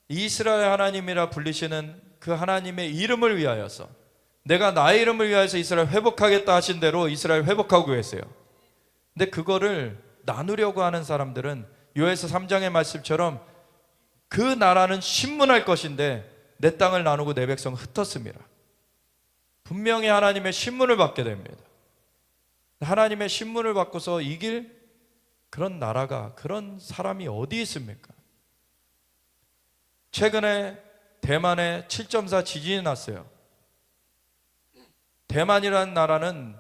이스라엘 하나님이라 불리시는 그 하나님의 이름을 위하여서, 내가 나의 이름을 위하여서 이스라엘 회복하겠다 하신 대로 이스라엘 회복하고 계세요. 근데 그거를 나누려고 하는 사람들은 요에서 3장의 말씀처럼 그 나라는 신문할 것인데 내 땅을 나누고 내 백성을 흩었습니다. 분명히 하나님의 신문을 받게 됩니다. 하나님의 신문을 받고서 이길 그런 나라가, 그런 사람이 어디 있습니까? 최근에 대만에 7.4 지진이 났어요. 대만이라는 나라는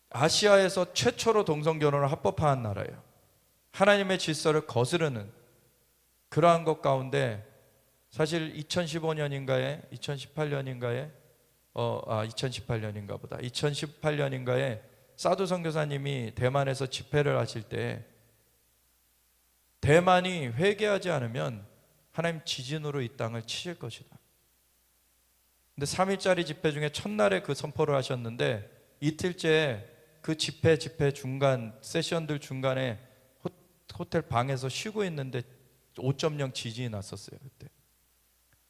아시아에서 최초로 동성결혼을 합법화한 나라예요. 하나님의 질서를 거스르는 그러한 것 가운데 사실 2015년인가에 2018년인가에 2018년인가 보다 2018년인가에 사두 선교사님이 대만에서 집회를 하실 때 대만이 회개하지 않으면 하나님 지진으로 이 땅을 치실 것이다. 근데 3일짜리 집회 중에 첫날에 그 선포를 하셨는데 이틀째 그 집회 중간 세션들 중간에 호텔 방에서 쉬고 있는데 5.0 지진이 났었어요. 그때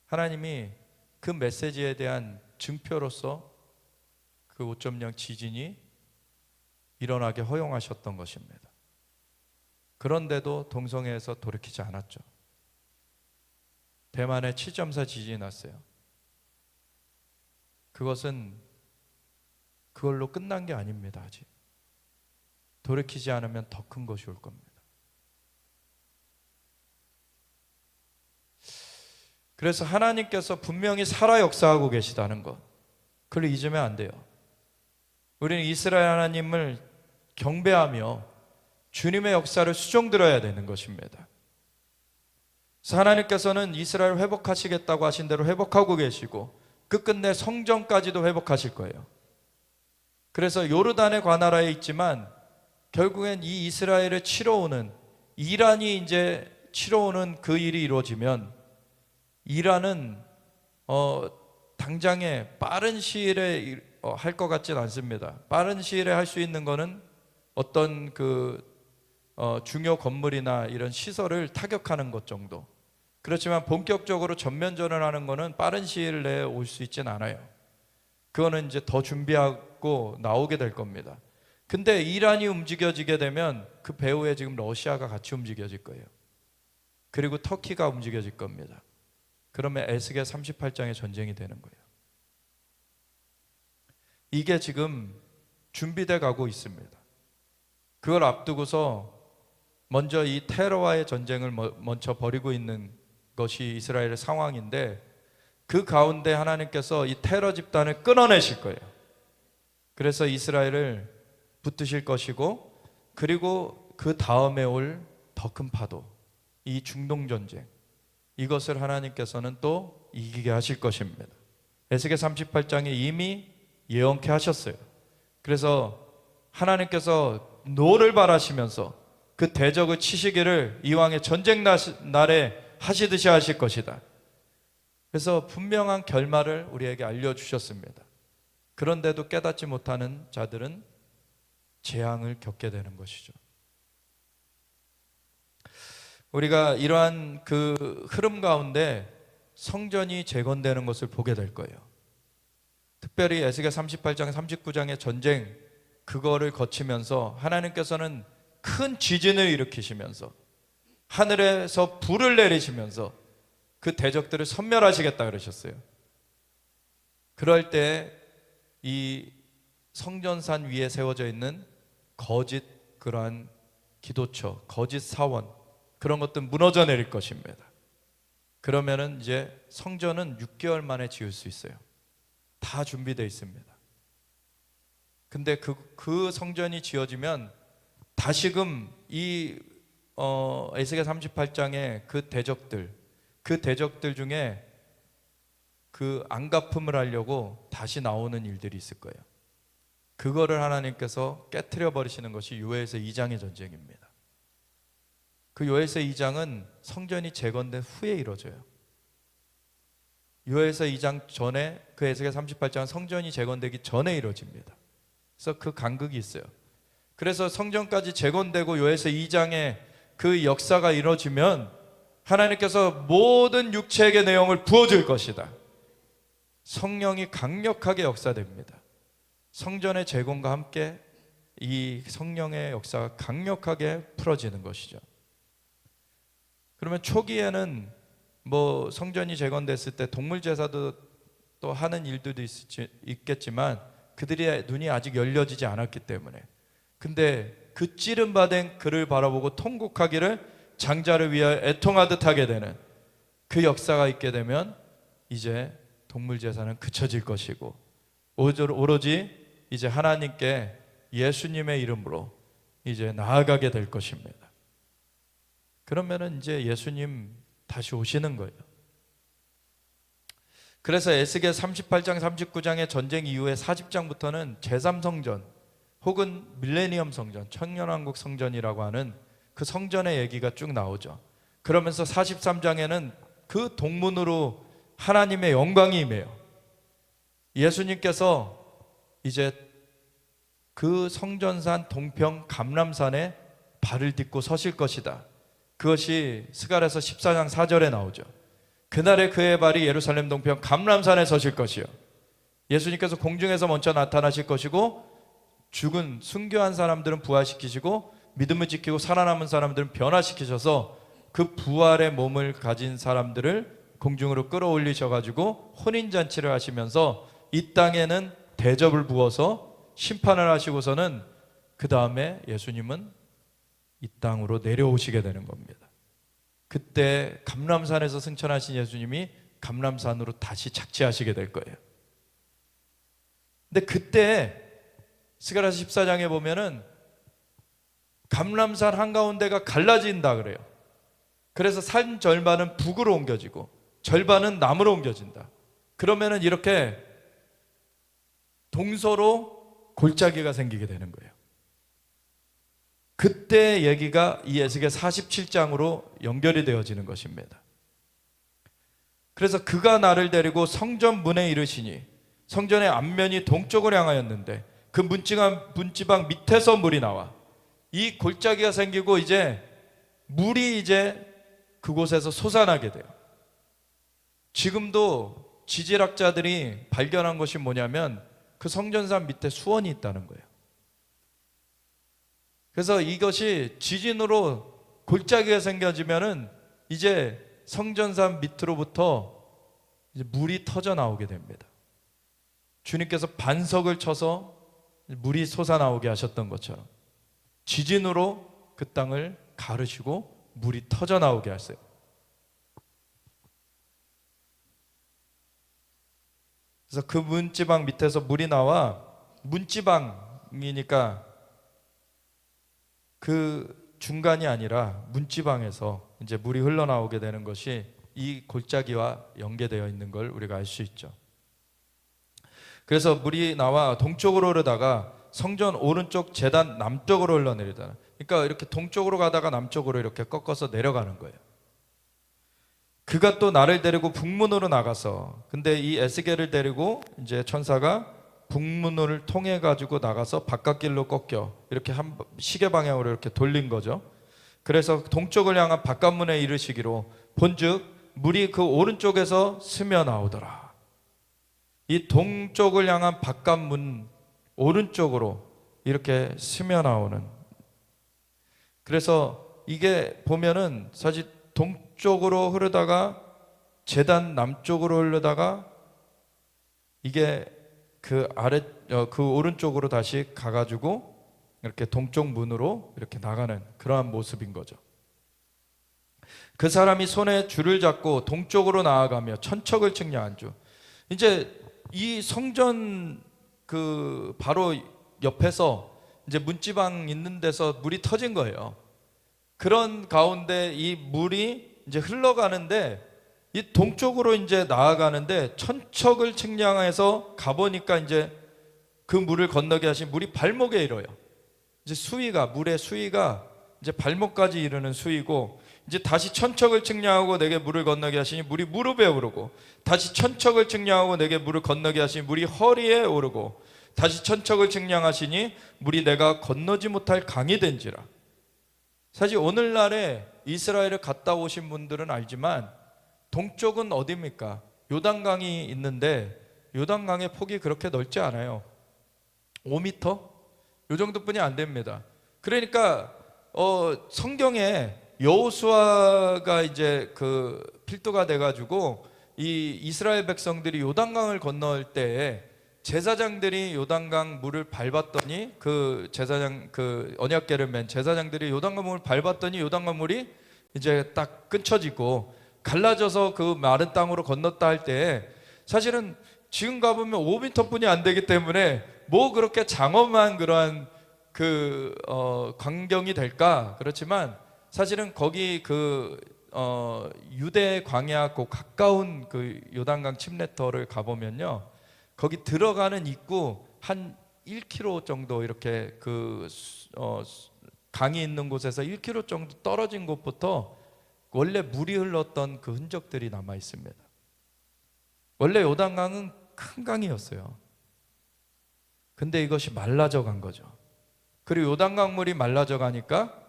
하나님이 그 메시지에 대한 증표로서 그 5.0 지진이 일어나게 허용하셨던 것입니다. 그런데도 동성애에서 돌이키지 않았죠. 대만에 7.4 지진이 났어요. 그것은 그걸로 끝난 게 아닙니다. 아직 돌이키지 않으면 더 큰 것이 올 겁니다. 그래서 하나님께서 분명히 살아 역사하고 계시다는 것, 그걸 잊으면 안 돼요. 우리는 이스라엘 하나님을 경배하며 주님의 역사를 수종들어야 되는 것입니다. 그래서 하나님께서는 이스라엘을 회복하시겠다고 하신 대로 회복하고 계시고 끝끝내 성전까지도 회복하실 거예요. 그래서 요르단의 관할하에 있지만 결국엔 이 이스라엘을 치러 오는 이란이 이제 치러 오는 그 일이 이루어지면 이란은 당장에 빠른 시일에 할 것 같지는 않습니다. 빠른 시일에 할 수 있는 거는 어떤 중요 건물이나 이런 시설을 타격하는 것 정도. 그렇지만 본격적으로 전면전을 하는 거는 빠른 시일 내에 올 수 있지는 않아요. 그거는 이제 더 준비하고 나오게 될 겁니다. 근데 이란이 움직여지게 되면 그 배후에 지금 러시아가 같이 움직여질 거예요. 그리고 터키가 움직여질 겁니다. 그러면 에스겔 38장의 전쟁이 되는 거예요. 이게 지금 준비돼 가고 있습니다. 그걸 앞두고서 먼저 이 테러와의 전쟁을 먼저 벌이고 있는 것이 이스라엘의 상황인데 그 가운데 하나님께서 이 테러 집단을 끊어내실 거예요. 그래서 이스라엘을 붙드실 것이고 그리고 그 다음에 올 더 큰 파도, 이 중동 전쟁, 이것을 하나님께서는 또 이기게 하실 것입니다. 에스겔 38장에 이미 예언케 하셨어요. 그래서 하나님께서 노를 바라시면서 그 대적을 치시기를 이왕의 전쟁 날에 하시듯이 하실 것이다. 그래서 분명한 결말을 우리에게 알려주셨습니다. 그런데도 깨닫지 못하는 자들은 재앙을 겪게 되는 것이죠. 우리가 이러한 그 흐름 가운데 성전이 재건되는 것을 보게 될 거예요. 특별히 에스겔 38장 39장의 전쟁, 그거를 거치면서 하나님께서는 큰 지진을 일으키시면서 하늘에서 불을 내리시면서 그 대적들을 섬멸하시겠다 그러셨어요. 그럴 때 이 성전산 위에 세워져 있는 거짓 그러한 기도처, 거짓 사원, 그런 것들 무너져 내릴 것입니다. 그러면은 이제 성전은 6개월 만에 지을 수 있어요. 다 준비되어 있습니다. 근데 그 성전이 지어지면 다시금 이 에스겔 38장의 그 대적들 중에 그 안갚음을 하려고 다시 나오는 일들이 있을 거예요. 그거를 하나님께서 깨트려 버리시는 것이 요엘서 2장의 전쟁입니다. 그 요엘서 2장은 성전이 재건된 후에 이루어져요. 요엘서 2장 전에 그 에스겔 38장은 성전이 재건되기 전에 이루어집니다. 그래서 그 간극이 있어요. 그래서 성전까지 재건되고 요엘서 2장의 그 역사가 이루어지면 하나님께서 모든 육체의 내용을 부어줄 것이다. 성령이 강력하게 역사됩니다. 성전의 재건과 함께 이 성령의 역사가 강력하게 풀어지는 것이죠. 그러면 초기에는 뭐 성전이 재건됐을 때 동물 제사도 또 하는 일들도 있겠지만 그들의 눈이 아직 열려지지 않았기 때문에, 근데 그 찌름받은 그를 바라보고 통곡하기를 장자를 위하여 애통하듯 하게 되는 그 역사가 있게 되면 이제 동물 제사는 그쳐질 것이고 오로지 이제 하나님께 예수님의 이름으로 이제 나아가게 될 것입니다. 그러면은 이제 예수님 다시 오시는 거예요. 그래서 에스겔 38장 39장의 전쟁 이후에 40장부터는 제3성전 혹은 밀레니엄 성전, 천년왕국 성전이라고 하는 그 성전의 얘기가 쭉 나오죠. 그러면서 43장에는 그 동문으로 하나님의 영광이 임해요. 예수님께서 이제 그 성전산 동평 감람산에 발을 딛고 서실 것이다. 그것이 스가랴서 14장 4절에 나오죠. 그날에 그의 발이 예루살렘 동평 감람산에 서실 것이요, 예수님께서 공중에서 먼저 나타나실 것이고, 죽은 순교한 사람들은 부활시키시고 믿음을 지키고 살아남은 사람들은 변화시키셔서 그 부활의 몸을 가진 사람들을 공중으로 끌어올리셔가지고 혼인잔치를 하시면서 이 땅에는 대접을 부어서 심판을 하시고서는 그 다음에 예수님은 이 땅으로 내려오시게 되는 겁니다. 그때 감람산에서 승천하신 예수님이 감람산으로 다시 착지하시게 될 거예요. 근데 그때 스가랴서 14장에 보면은 감람산 한가운데가 갈라진다 그래요. 그래서 산 절반은 북으로 옮겨지고 절반은 남으로 옮겨진다. 그러면은 이렇게 동서로 골짜기가 생기게 되는 거예요. 그때 얘기가 이 에스겔 47장으로 연결이 되어지는 것입니다. 그래서 그가 나를 데리고 성전 문에 이르시니, 성전의 앞면이 동쪽을 향하였는데 그 문지방 밑에서 물이 나와 이 골짜기가 생기고 이제 물이 이제 그곳에서 솟아나게 돼요. 지금도 지질학자들이 발견한 것이 뭐냐면 그 성전산 밑에 수원이 있다는 거예요. 그래서 이것이 지진으로 골짜기가 생겨지면은 이제 성전산 밑으로부터 이제 물이 터져 나오게 됩니다. 주님께서 반석을 쳐서 물이 솟아나오게 하셨던 것처럼 지진으로 그 땅을 가르시고 물이 터져 나오게 하세요. 그래서 그 문지방 밑에서 물이 나와, 문지방이니까 그 중간이 아니라 문지방에서 이제 물이 흘러나오게 되는 것이 이 골짜기와 연계되어 있는 걸 우리가 알 수 있죠. 그래서 물이 나와 동쪽으로 흐르다가 성전 오른쪽 제단 남쪽으로 흘러내리잖아요. 그러니까 이렇게 동쪽으로 가다가 남쪽으로 이렇게 꺾어서 내려가는 거예요. 그가 또 나를 데리고 북문으로 나가서, 근데 이 에스겔을 데리고 이제 천사가 북문을 통해 가지고 나가서 바깥길로 꺾여 이렇게 한 시계 방향으로 이렇게 돌린 거죠. 그래서 동쪽을 향한 바깥문에 이르시기로, 본즉 물이 그 오른쪽에서 스며 나오더라. 이 동쪽을 향한 바깥문 오른쪽으로 이렇게 스며 나오는, 그래서 이게 보면은 사실 동쪽으로 흐르다가 제단 남쪽으로 흐르다가 이게 그 오른쪽으로 다시 가가지고 이렇게 동쪽 문으로 이렇게 나가는 그러한 모습인 거죠. 그 사람이 손에 줄을 잡고 동쪽으로 나아가며 천척을 측량한 주. 이제 이 성전 그 바로 옆에서 이제 문지방 있는 데서 물이 터진 거예요. 그런 가운데 이 물이 이제 흘러가는데 이 동쪽으로 이제 나아가는데 천척을 측량해서 가보니까 이제 그 물을 건너게 하신 물이 발목에 이르러요. 이제 물의 수위가 이제 발목까지 이르는 수위고, 이제 다시 천척을 측량하고 내게 물을 건너게 하시니 물이 무릎에 오르고, 다시 천척을 측량하고 내게 물을 건너게 하시니 물이 허리에 오르고, 다시 천척을 측량하시니 물이 내가 건너지 못할 강이 된지라. 사실 오늘날에 이스라엘을 갔다 오신 분들은 알지만 동쪽은 어디입니까? 요단강이 있는데 요단강의 폭이 그렇게 넓지 않아요. 5m? 요 정도뿐이 안 됩니다. 그러니까 성경에 여호수아가 이제 그 필두가 돼가지고 이 이스라엘 백성들이 요단강을 건널 때에 제사장들이 요단강 물을 밟았더니 그 언약궤를 맨 제사장들이 요단강 물을 밟았더니 요단강 물이 이제 딱 끊쳐지고 갈라져서 그 마른 땅으로 건넜다 할 때 사실은 지금 가보면 5m뿐이 안 되기 때문에 뭐 그렇게 장엄한 그러한 광경이 될까? 그렇지만 사실은 거기 유대 광야하고 가까운 그 요단강 침례터를 가보면요, 거기 들어가는 입구 한 1km 정도 이렇게 강이 있는 곳에서 1km 정도 떨어진 곳부터 원래 물이 흘렀던 그 흔적들이 남아 있습니다. 원래 요단강은 큰 강이었어요. 근데 이것이 말라져 간 거죠. 그리고 요단강 물이 말라져 가니까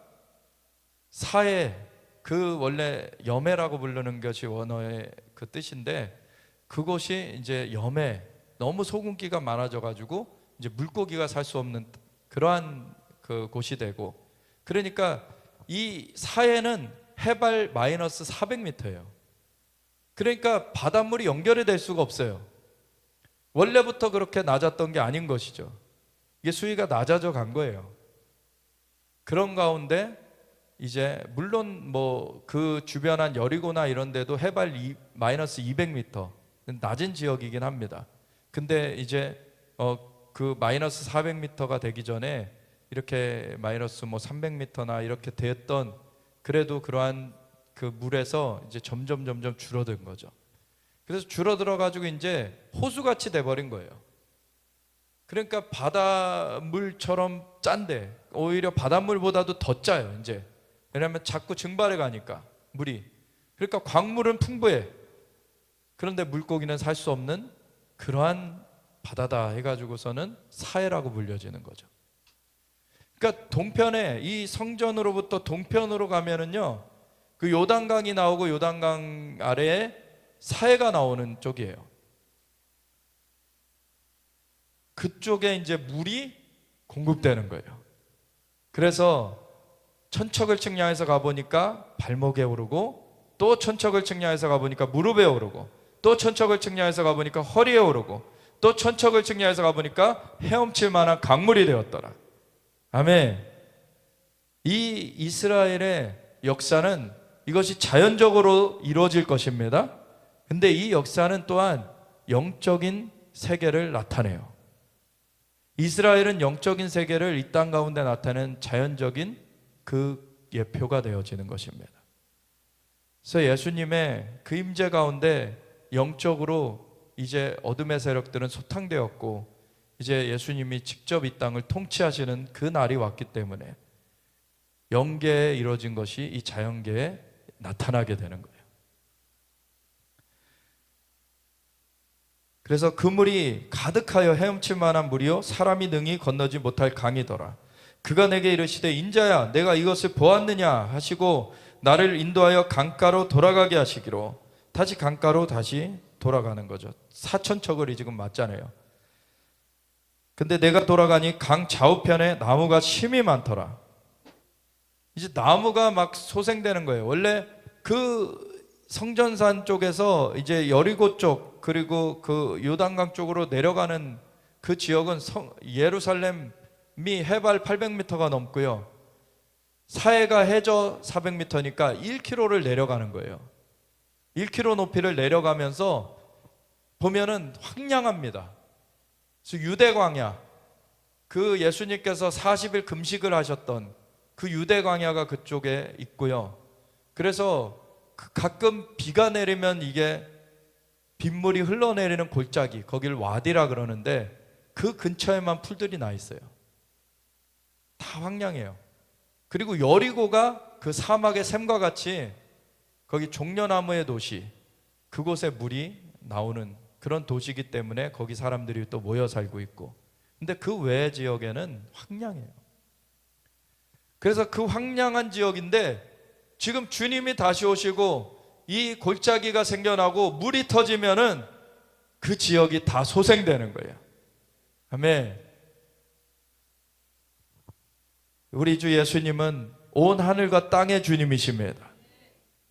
사해, 원래 여매라고 부르는 것이 원어의 그 뜻인데, 그곳이 이제 여매, 너무 소금기가 많아져 가지고 이제 물고기가 살 수 없는 그러한 그 곳이 되고, 그러니까 이 사해는 해발 마이너스 400m예요. 그러니까 바닷물이 연결이 될 수가 없어요. 원래부터 그렇게 낮았던 게 아닌 것이죠. 이게 수위가 낮아져 간 거예요. 그런 가운데 이제 물론 그 주변 한 여리고나 이런 데도 해발 마이너스 200m 낮은 지역이긴 합니다. 근데 이제 그 마이너스 400m가 되기 전에 이렇게 마이너스 300m나 이렇게 됐던, 그래도 그러한 그 물에서 이제 점점 줄어든 거죠. 그래서 줄어들어 가지고 이제 호수같이 돼버린 거예요. 그러니까 바닷물처럼 짠데 오히려 바닷물보다도 더 짜요 이제. 왜냐하면 자꾸 증발해 가니까 물이. 그러니까 광물은 풍부해. 그런데 물고기는 살 수 없는 그러한 바다다 해가지고서는 사해라고 불려지는 거죠. 그러니까 동편에, 이 성전으로부터 동편으로 가면은요, 그 요단강이 나오고 요단강 아래에 사해가 나오는 쪽이에요. 그쪽에 이제 물이 공급되는 거예요. 그래서 천척을 측량해서 가보니까 발목에 오르고, 또 천척을 측량해서 가보니까 무릎에 오르고, 또 천척을 측량해서 가보니까 허리에 오르고, 또 천척을 측량해서 가보니까 헤엄칠 만한 강물이 되었더라. 아멘. 이 이스라엘의 역사는 이것이 자연적으로 이루어질 것입니다. 근데 이 역사는 또한 영적인 세계를 나타내요. 이스라엘은 영적인 세계를 이 땅 가운데 나타내는 자연적인 그 예표가 되어지는 것입니다. 그래서 예수님의 그 임재 가운데 영적으로 이제 어둠의 세력들은 소탕되었고, 이제 예수님이 직접 이 땅을 통치하시는 그 날이 왔기 때문에 영계에 이루어진 것이 이 자연계에 나타나게 되는 거예요. 그래서 그 물이 가득하여 헤엄칠 만한 물이요 사람이 능히 건너지 못할 강이더라. 그가 내게 이르시되 인자야 내가 이것을 보았느냐 하시고 나를 인도하여 강가로 돌아가게 하시기로. 다시 강가로 다시 돌아가는 거죠. 사천척을이 지금 맞잖아요. 근데 내가 돌아가니 강 좌우편에 나무가 심이 많더라. 이제 나무가 막 소생되는 거예요. 원래 그 성전산 쪽에서 이제 여리고 쪽, 그리고 그 요단강 쪽으로 내려가는 그 지역은 예루살렘이 해발 800m가 넘고요, 사해가 해저 400m니까 1km를 내려가는 거예요. 1km 높이를 내려가면서 보면은 황량합니다. 그래서 유대 광야, 그 예수님께서 40일 금식을 하셨던 그 유대 광야가 그쪽에 있고요. 그래서 가끔 비가 내리면 이게 빗물이 흘러내리는 골짜기, 거길 와디라 그러는데 그 근처에만 풀들이 나 있어요. 다 황량해요. 그리고 여리고가 그 사막의 샘과 같이 거기 종려나무의 도시, 그곳에 물이 나오는 그런 도시이기 때문에 거기 사람들이 또 모여 살고 있고, 근데 그 외의 지역에는 황량해요. 그래서 그 황량한 지역인데 지금 주님이 다시 오시고 이 골짜기가 생겨나고 물이 터지면은 그 지역이 다 소생되는 거예요. 아멘. 우리 주 예수님은 온 하늘과 땅의 주님이십니다.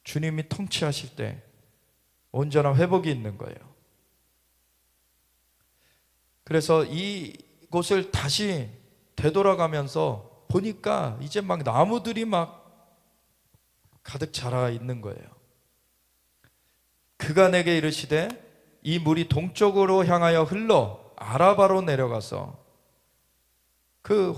주님이 통치하실 때 온전한 회복이 있는 거예요. 그래서 이곳을 다시 되돌아가면서 보니까 이제 막 나무들이 막 가득 자라 있는 거예요. 그가 내게 이르시되 이 물이 동쪽으로 향하여 흘러 아라바로 내려가서 그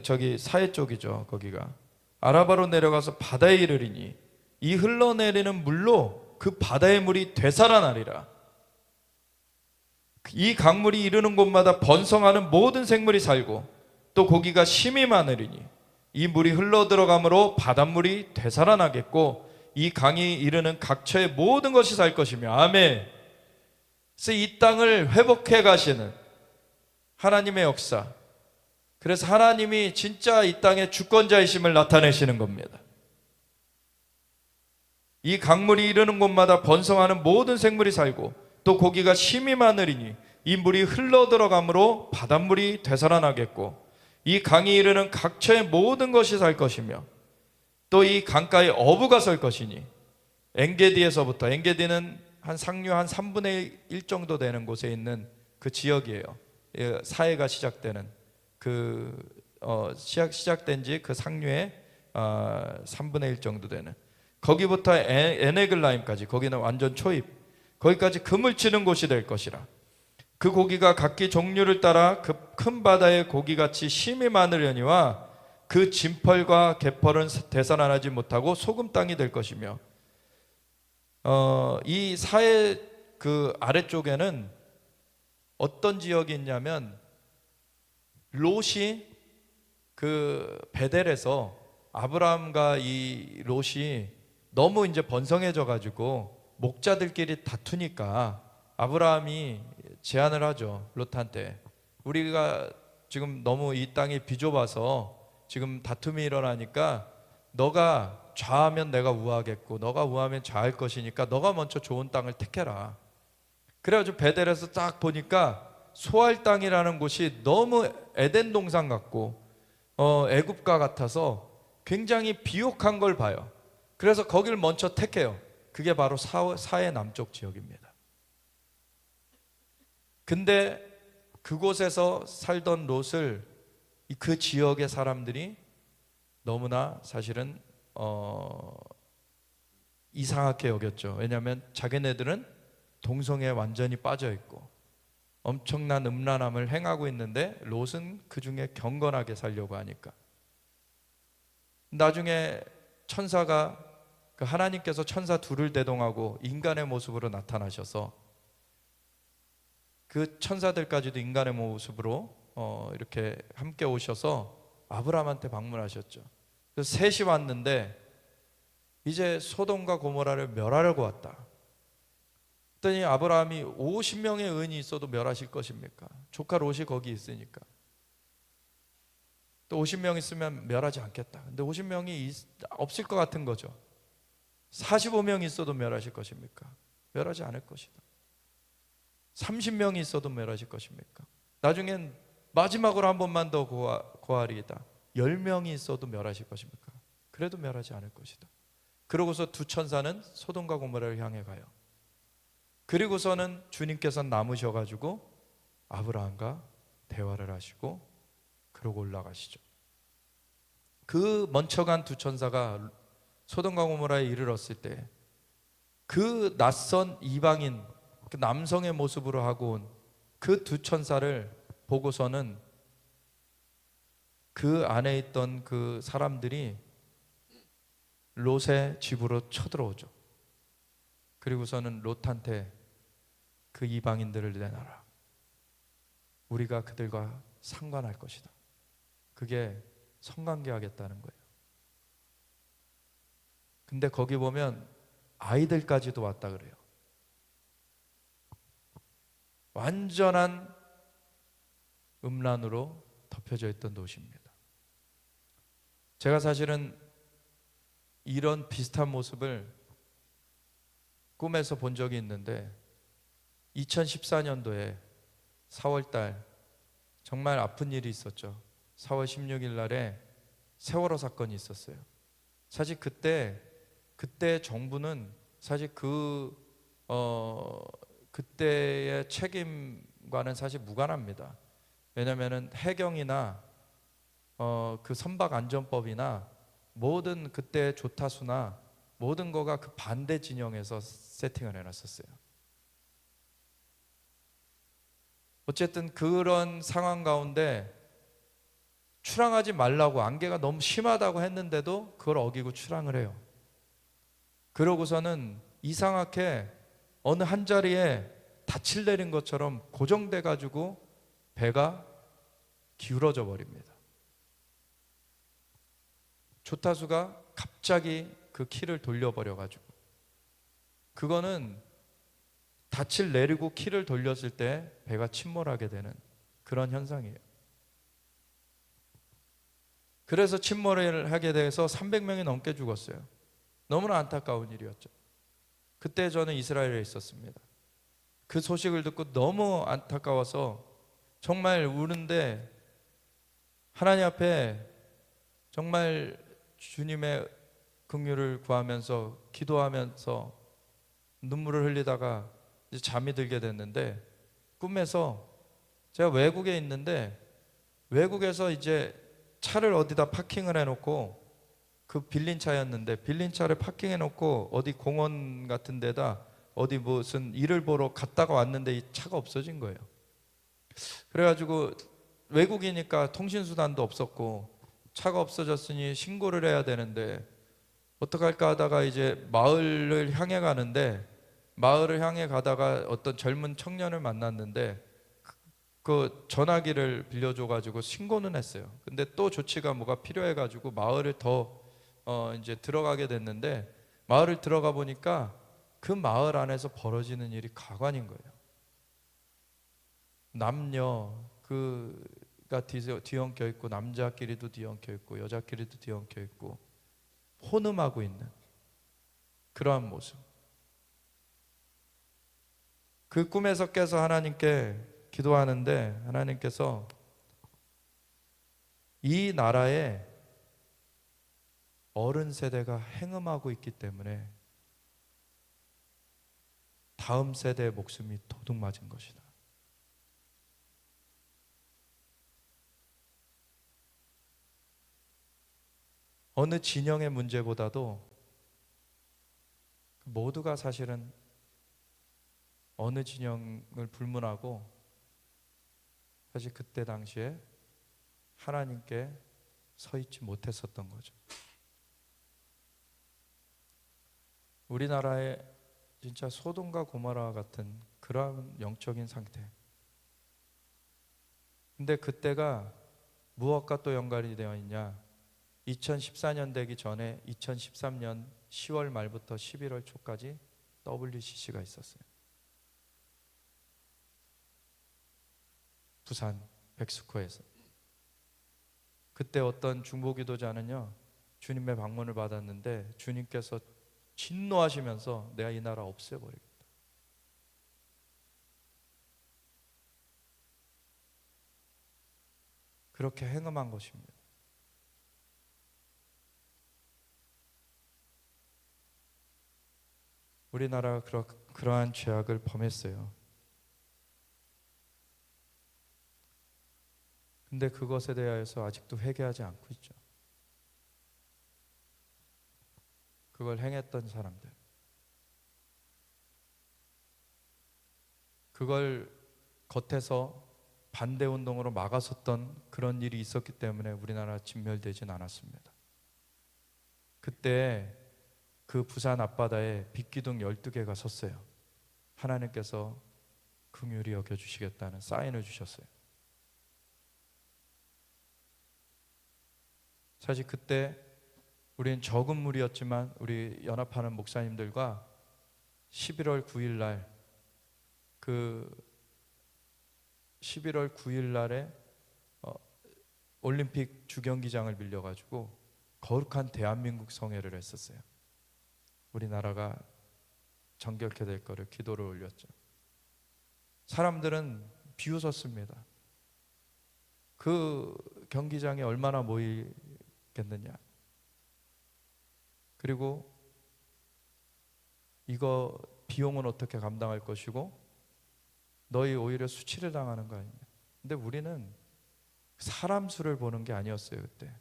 저기 사해 쪽이죠. 거기가 아라바로 내려가서 바다에 이르리니 이 흘러내리는 물로 그 바다의 물이 되살아나리라. 이 강물이 이르는 곳마다 번성하는 모든 생물이 살고 또 고기가 심이 많으리니 이 물이 흘러 들어가므로 바닷물이 되살아나겠고 이 강이 이르는 각처의 모든 것이 살 것이며. 아멘. 그래서 이 땅을 회복해 가시는 하나님의 역사, 그래서 하나님이 진짜 이 땅의 주권자이심을 나타내시는 겁니다. 이 강물이 이르는 곳마다 번성하는 모든 생물이 살고 또 고기가 심이 많으리니 이 물이 흘러 들어가므로 바닷물이 되살아나겠고 이 강이 이르는 각처의 모든 것이 살 것이며 또 이 강가에 어부가 설 것이니. 엔게디에서부터, 엔게디는 한 상류 한 3분의 1 정도 되는 곳에 있는 그 지역이에요. 사해가 시작되는 시작된 지 그 상류의 3분의 1 정도 되는 거기부터 에네글라임까지, 거기는 완전 초입, 거기까지 금을 치는 곳이 될 것이라. 그 고기가 각기 종류를 따라 그 큰 바다의 고기같이 심이 많으려니와 그 진펄과 개펄은 되살아나지 못하고 소금 땅이 될 것이며. 이 사해 그 아래쪽에는 어떤 지역이 있냐면 롯이 그 베델에서 아브라함과 이 롯이 너무 이제 번성해져 가지고 목자들끼리 다투니까 아브라함이 제안을 하죠. 롯한테, 우리가 지금 너무 이 땅이 비좁아서 지금 다툼이 일어나니까 너가 좌하면 내가 우하겠고 너가 우하면 좌할 것이니까 너가 먼저 좋은 땅을 택해라. 그래가지고 베델에서 딱 보니까 소알 땅이라는 곳이 너무 에덴 동산 같고 애굽과 같아서 굉장히 비옥한 걸 봐요. 그래서 거기를 먼저 택해요. 그게 바로 사해 남쪽 지역입니다. 근데 그곳에서 살던 롯을 그 지역의 사람들이 너무나 사실은 이상하게 여겼죠. 왜냐하면 자기네들은 동성애에 완전히 빠져 있고 엄청난 음란함을 행하고 있는데 롯은 그 중에 경건하게 살려고 하니까. 나중에 천사가, 그 하나님께서 천사 둘을 대동하고 인간의 모습으로 나타나셔서 그 천사들까지도 인간의 모습으로 이렇게 함께 오셔서 아브라함한테 방문하셨죠. 그래서 셋이 왔는데 이제 소돔과 고모라를 멸하려고 왔다. 그랬더니 아브라함이 50명의 의인이 있어도 멸하실 것입니까? 조카 롯이 거기 있으니까. 또 50명 있으면 멸하지 않겠다. 근데 50명이 없을 것 같은 거죠. 45명 있어도 멸하실 것입니까? 멸하지 않을 것이다. 30명이 있어도 멸하실 것입니까? 나중엔 마지막으로 한 번만 더 고하리이다. 10명이 있어도 멸하실 것입니까? 그래도 멸하지 않을 것이다. 그러고서 두 천사는 소돔과 고모라를 향해 가요. 그리고서는 주님께서 남으셔가지고 아브라함과 대화를 하시고 그러고 올라가시죠. 그 먼쳐간 두 천사가 소돔과 고모라에 이르렀을 때 그 낯선 이방인, 그 남성의 모습으로 하고 온 그 두 천사를 보고서는 그 안에 있던 그 사람들이 롯의 집으로 쳐들어오죠. 그리고서는 롯한테 그 이방인들을 내놔라. 우리가 그들과 상관할 것이다. 그게 성관계하겠다는 거예요. 근데 거기 보면 아이들까지도 왔다 그래요. 완전한 음란으로 덮여져 있던 롯입니다. 제가 사실은 이런 비슷한 모습을 꿈에서 본 적이 있는데 2014년도에 4월달 정말 아픈 일이 있었죠. 4월 16일 날에 세월호 사건이 있었어요. 사실 그때 정부는 사실 그때의 책임과는 사실 무관합니다. 왜냐하면 해경이나 그 선박안전법이나 모든 그때 조타수나 모든 거가 그 반대 진영에서 세팅을 해놨었어요. 어쨌든 그런 상황 가운데 출항하지 말라고, 안개가 너무 심하다고 했는데도 그걸 어기고 출항을 해요. 그러고서는 이상하게 어느 한 자리에 닻을 내린 것처럼 고정돼 가지고 배가 기울어져 버립니다. 조타수가 갑자기 그 키를 돌려버려 가지고, 그거는 닻을 내리고 키를 돌렸을 때 배가 침몰하게 되는 그런 현상이에요. 그래서 침몰을 하게 돼서 300명이 넘게 죽었어요. 너무나 안타까운 일이었죠. 그때 저는 이스라엘에 있었습니다. 그 소식을 듣고 너무 안타까워서 정말 우는데, 하나님 앞에 정말 주님의 긍휼을 구하면서 기도하면서 눈물을 흘리다가 이제 잠이 들게 됐는데, 꿈에서 제가 외국에 있는데 외국에서 이제 차를 어디다 파킹을 해놓고, 그 빌린 차였는데 빌린 차를 파킹해 놓고 어디 공원 같은 데다 어디 무슨 일을 보러 갔다가 왔는데 이 차가 없어진 거예요. 그래가지고 외국이니까 통신수단도 없었고 차가 없어졌으니 신고를 해야 되는데 어떡할까 하다가 이제 마을을 향해 가는데, 마을을 향해 가다가 어떤 젊은 청년을 만났는데 그 전화기를 빌려줘가지고 신고는 했어요. 근데 또 조치가 뭐가 필요해가지고 마을을 더 이제 들어가게 됐는데, 마을을 들어가 보니까 그 마을 안에서 벌어지는 일이 가관인 거예요. 남녀 그가 뒤엉켜 있고, 남자끼리도 뒤엉켜 있고, 여자끼리도 뒤엉켜 있고, 혼음하고 있는 그러한 모습. 그 꿈에서 깨서 하나님께 기도하는데, 하나님께서 이 나라에 어른 세대가 행음하고 있기 때문에 다음 세대의 목숨이 도둑 맞은 것이다. 어느 진영의 문제보다도 모두가 사실은 어느 진영을 불문하고, 사실 그때 당시에 하나님께 서 있지 못했었던 거죠. 우리나라의 진짜 소돔과 고모라 같은 그러한 영적인 상태. 근데 그때가 무엇과 또 연관이 되어 있냐? 2014년 되기 전에 2013년 10월 말부터 11월 초까지 WCC가 있었어요. 부산 백스코에서. 그때 어떤 중보기도자는요, 주님의 방문을 받았는데 주님께서 진노하시면서 내가 이 나라 없애버리겠다. 그렇게 행음한 것입니다. 우리나라가 그러한 죄악을 범했어요. 근데 그것에 대하여서 아직도 회개하지 않고 있죠. 그걸 행했던 사람들, 그걸 겉에서 반대 운동으로 막아섰던 그런 일이 있었기 때문에 우리나라 진멸되진 않았습니다. 그때 그 부산 앞바다에 빛기둥 12개가 섰어요. 하나님께서 긍휼히 여겨주시겠다는 사인을 주셨어요. 사실 그때 우리는 적은 무리였지만 우리 연합하는 목사님들과 11월 9일 날, 그 11월 9일 날에 올림픽 주경기장을 빌려가지고 거룩한 대한민국 성회를 했었어요. 우리나라가 정결케 될 거를 기도를 올렸죠. 사람들은 비웃었습니다. 그 경기장에 얼마나 모이겠느냐. 그리고 이거 비용은 어떻게 감당할 것이고, 너희 오히려 수치를 당하는 거 아니냐. 근데 우리는 사람 수를 보는 게 아니었어요. 그때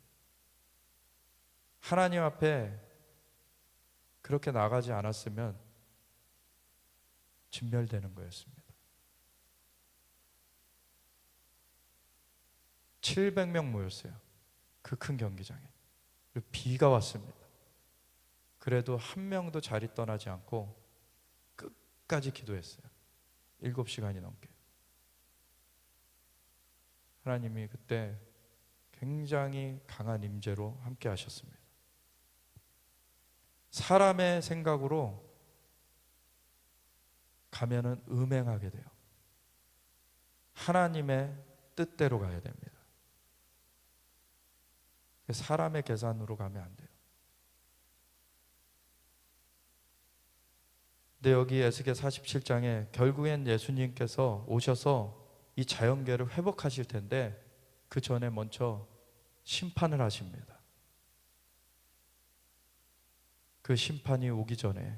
하나님 앞에 그렇게 나가지 않았으면 진멸되는 거였습니다. 700명 모였어요. 그 큰 경기장에. 그리고 비가 왔습니다. 그래도 한 명도 자리 떠나지 않고 끝까지 기도했어요. 7시간이 넘게. 하나님이 그때 굉장히 강한 임재로 함께 하셨습니다. 사람의 생각으로 가면은 음행하게 돼요. 하나님의 뜻대로 가야 됩니다. 사람의 계산으로 가면 안 돼요. 근데 여기 에스겔 47장에 결국엔 예수님께서 오셔서 이 자연계를 회복하실 텐데 그 전에 먼저 심판을 하십니다. 그 심판이 오기 전에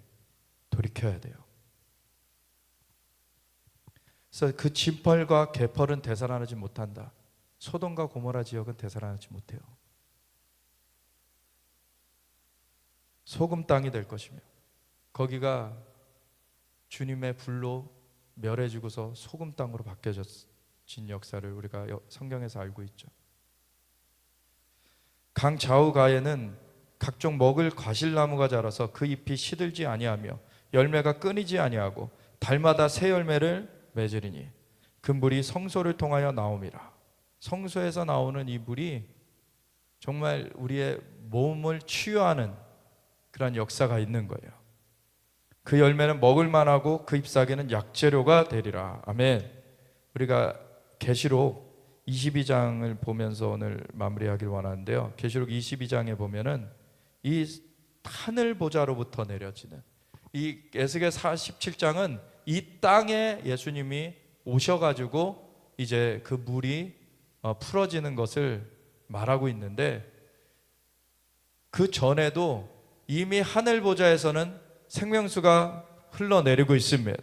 돌이켜야 돼요. 그래서 그 진펄과 개펄은 되살아나지 못한다. 소돔과 고모라 지역은 되살아나지 못해요. 소금 땅이 될 것이며 거기가 주님의 불로 멸해지고서 소금 땅으로 바뀌어진 역사를 우리가 성경에서 알고 있죠. 강 좌우가에는 각종 먹을 과실나무가 자라서 그 잎이 시들지 아니하며 열매가 끊이지 아니하고 달마다 새 열매를 맺으리니 그 물이 성소를 통하여 나옴이라. 성소에서 나오는 이 물이 정말 우리의 몸을 치유하는 그런 역사가 있는 거예요. 그 열매는 먹을 만하고 그 잎사귀는 약재료가 되리라. 아멘. 우리가 계시록 22장을 보면서 오늘 마무리하길 원하는데요. 계시록 22장에 보면은 이 하늘 보좌로부터 내려지는 이 에스겔 47장은 이 땅에 예수님이 오셔가지고 이제 그 물이 풀어지는 것을 말하고 있는데 그 전에도 이미 하늘 보좌에서는 생명수가 흘러내리고 있습니다.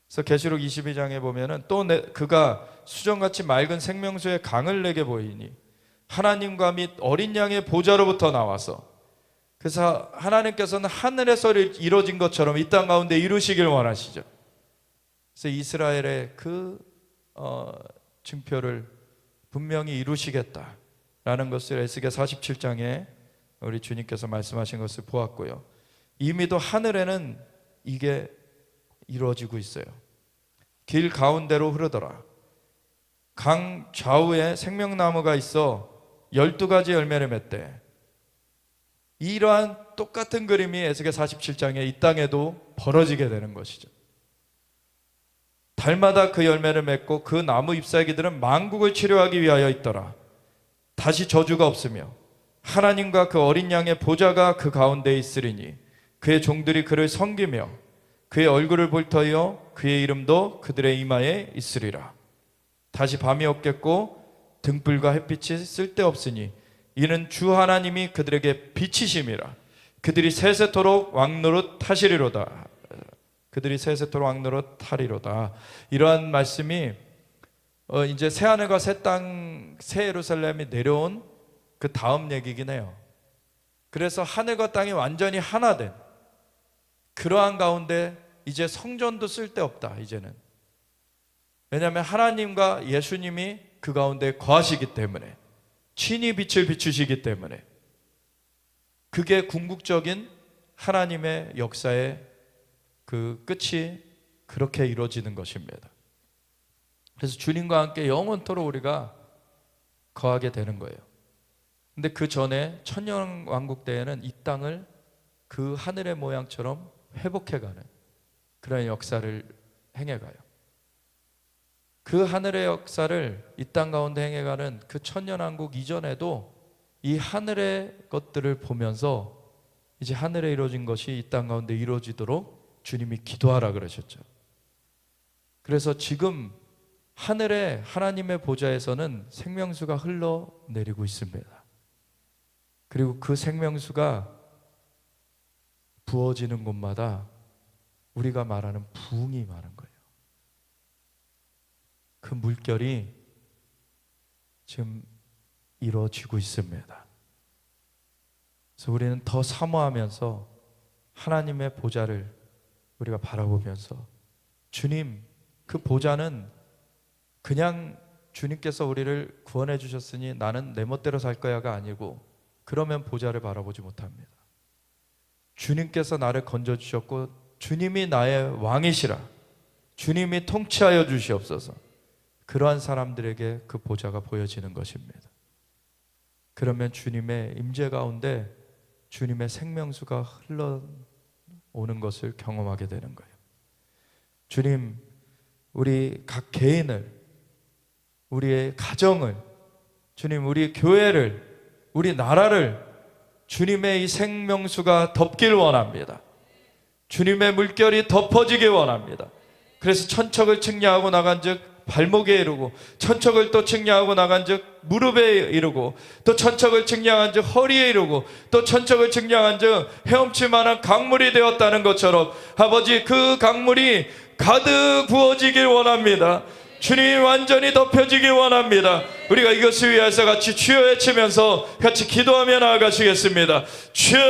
그래서 계시록 22장에 보면은 또 그가 수정같이 맑은 생명수의 강을 내게 보이니 하나님과 및 어린 양의 보좌로부터 나와서 그래서 하나님께서는 하늘에서 이루어진 것처럼 이 땅 가운데 이루시길 원하시죠. 그래서 이스라엘의 그 증표를 분명히 이루시겠다라는 것을 에스겔 47장에 우리 주님께서 말씀하신 것을 보았고요. 이미도 하늘에는 이게 이루어지고 있어요. 길 가운데로 흐르더라. 강 좌우에 생명나무가 있어 12가지 열매를 맺대. 이러한 똑같은 그림이 에스겔 47장에 이 땅에도 벌어지게 되는 것이죠. 달마다 그 열매를 맺고 그 나무 잎사귀들은 만국을 치료하기 위하여 있더라. 다시 저주가 없으며 하나님과 그 어린 양의 보좌가 그 가운데 있으리니 그의 종들이 그를 섬기며 그의 얼굴을 볼 터이요 그의 이름도 그들의 이마에 있으리라. 다시 밤이 없겠고 등불과 햇빛이 쓸데없으니 이는 주 하나님이 그들에게 빛이심이라. 그들이 세세토록 왕노릇 하시리로다. 그들이 세세토록 왕노릇 하리로다. 이러한 말씀이 이제 새하늘과 새 땅, 새 예루살렘이 내려온 그 다음 얘기긴 해요. 그래서 하늘과 땅이 완전히 하나 된 그러한 가운데 이제 성전도 쓸데없다. 이제는 왜냐하면 하나님과 예수님이 그 가운데 거하시기 때문에 친히 빛을 비추시기 때문에 그게 궁극적인 하나님의 역사의 그 끝이 그렇게 이루어지는 것입니다. 그래서 주님과 함께 영원토록 우리가 거하게 되는 거예요. 근데 그 전에 천년왕국 때에는 이 땅을 그 하늘의 모양처럼 회복해가는 그런 역사를 행해가요. 그 하늘의 역사를 이 땅 가운데 행해가는 그 천년왕국 이전에도 이 하늘의 것들을 보면서 이제 하늘에 이루어진 것이 이 땅 가운데 이루어지도록 주님이 기도하라 그러셨죠. 그래서 지금 하늘에 하나님의 보좌에서는 생명수가 흘러내리고 있습니다. 그리고 그 생명수가 부어지는 곳마다 우리가 말하는 부흥이 많은 거예요. 그 물결이 지금 이루어지고 있습니다. 그래서 우리는 더 사모하면서 하나님의 보좌를 우리가 바라보면서 주님, 그 보좌는 그냥 주님께서 우리를 구원해 주셨으니 나는 내 멋대로 살 거야가 아니고, 그러면 보좌를 바라보지 못합니다. 주님께서 나를 건져 주셨고 주님이 나의 왕이시라, 주님이 통치하여 주시옵소서. 그러한 사람들에게 그 보좌가 보여지는 것입니다. 그러면 주님의 임재 가운데 주님의 생명수가 흘러오는 것을 경험하게 되는 거예요. 주님, 우리 각 개인을, 우리의 가정을, 주님 우리 교회를, 우리 나라를 주님의 이 생명수가 덮길 원합니다. 주님의 물결이 덮어지길 원합니다. 그래서 천척을 측량하고 나간즉 발목에 이르고, 천척을 또 측량하고 나간즉 무릎에 이르고, 또 천척을 측량한즉 허리에 이르고, 또 천척을 측량한즉 헤엄칠 만한 강물이 되었다는 것처럼 아버지, 그 강물이 가득 부어지길 원합니다. 주님 완전히 덮여지길 원합니다. 우리가 이것을 위해서 같이 주여 외치면서 같이 기도하며 나아가시겠습니다. 주여,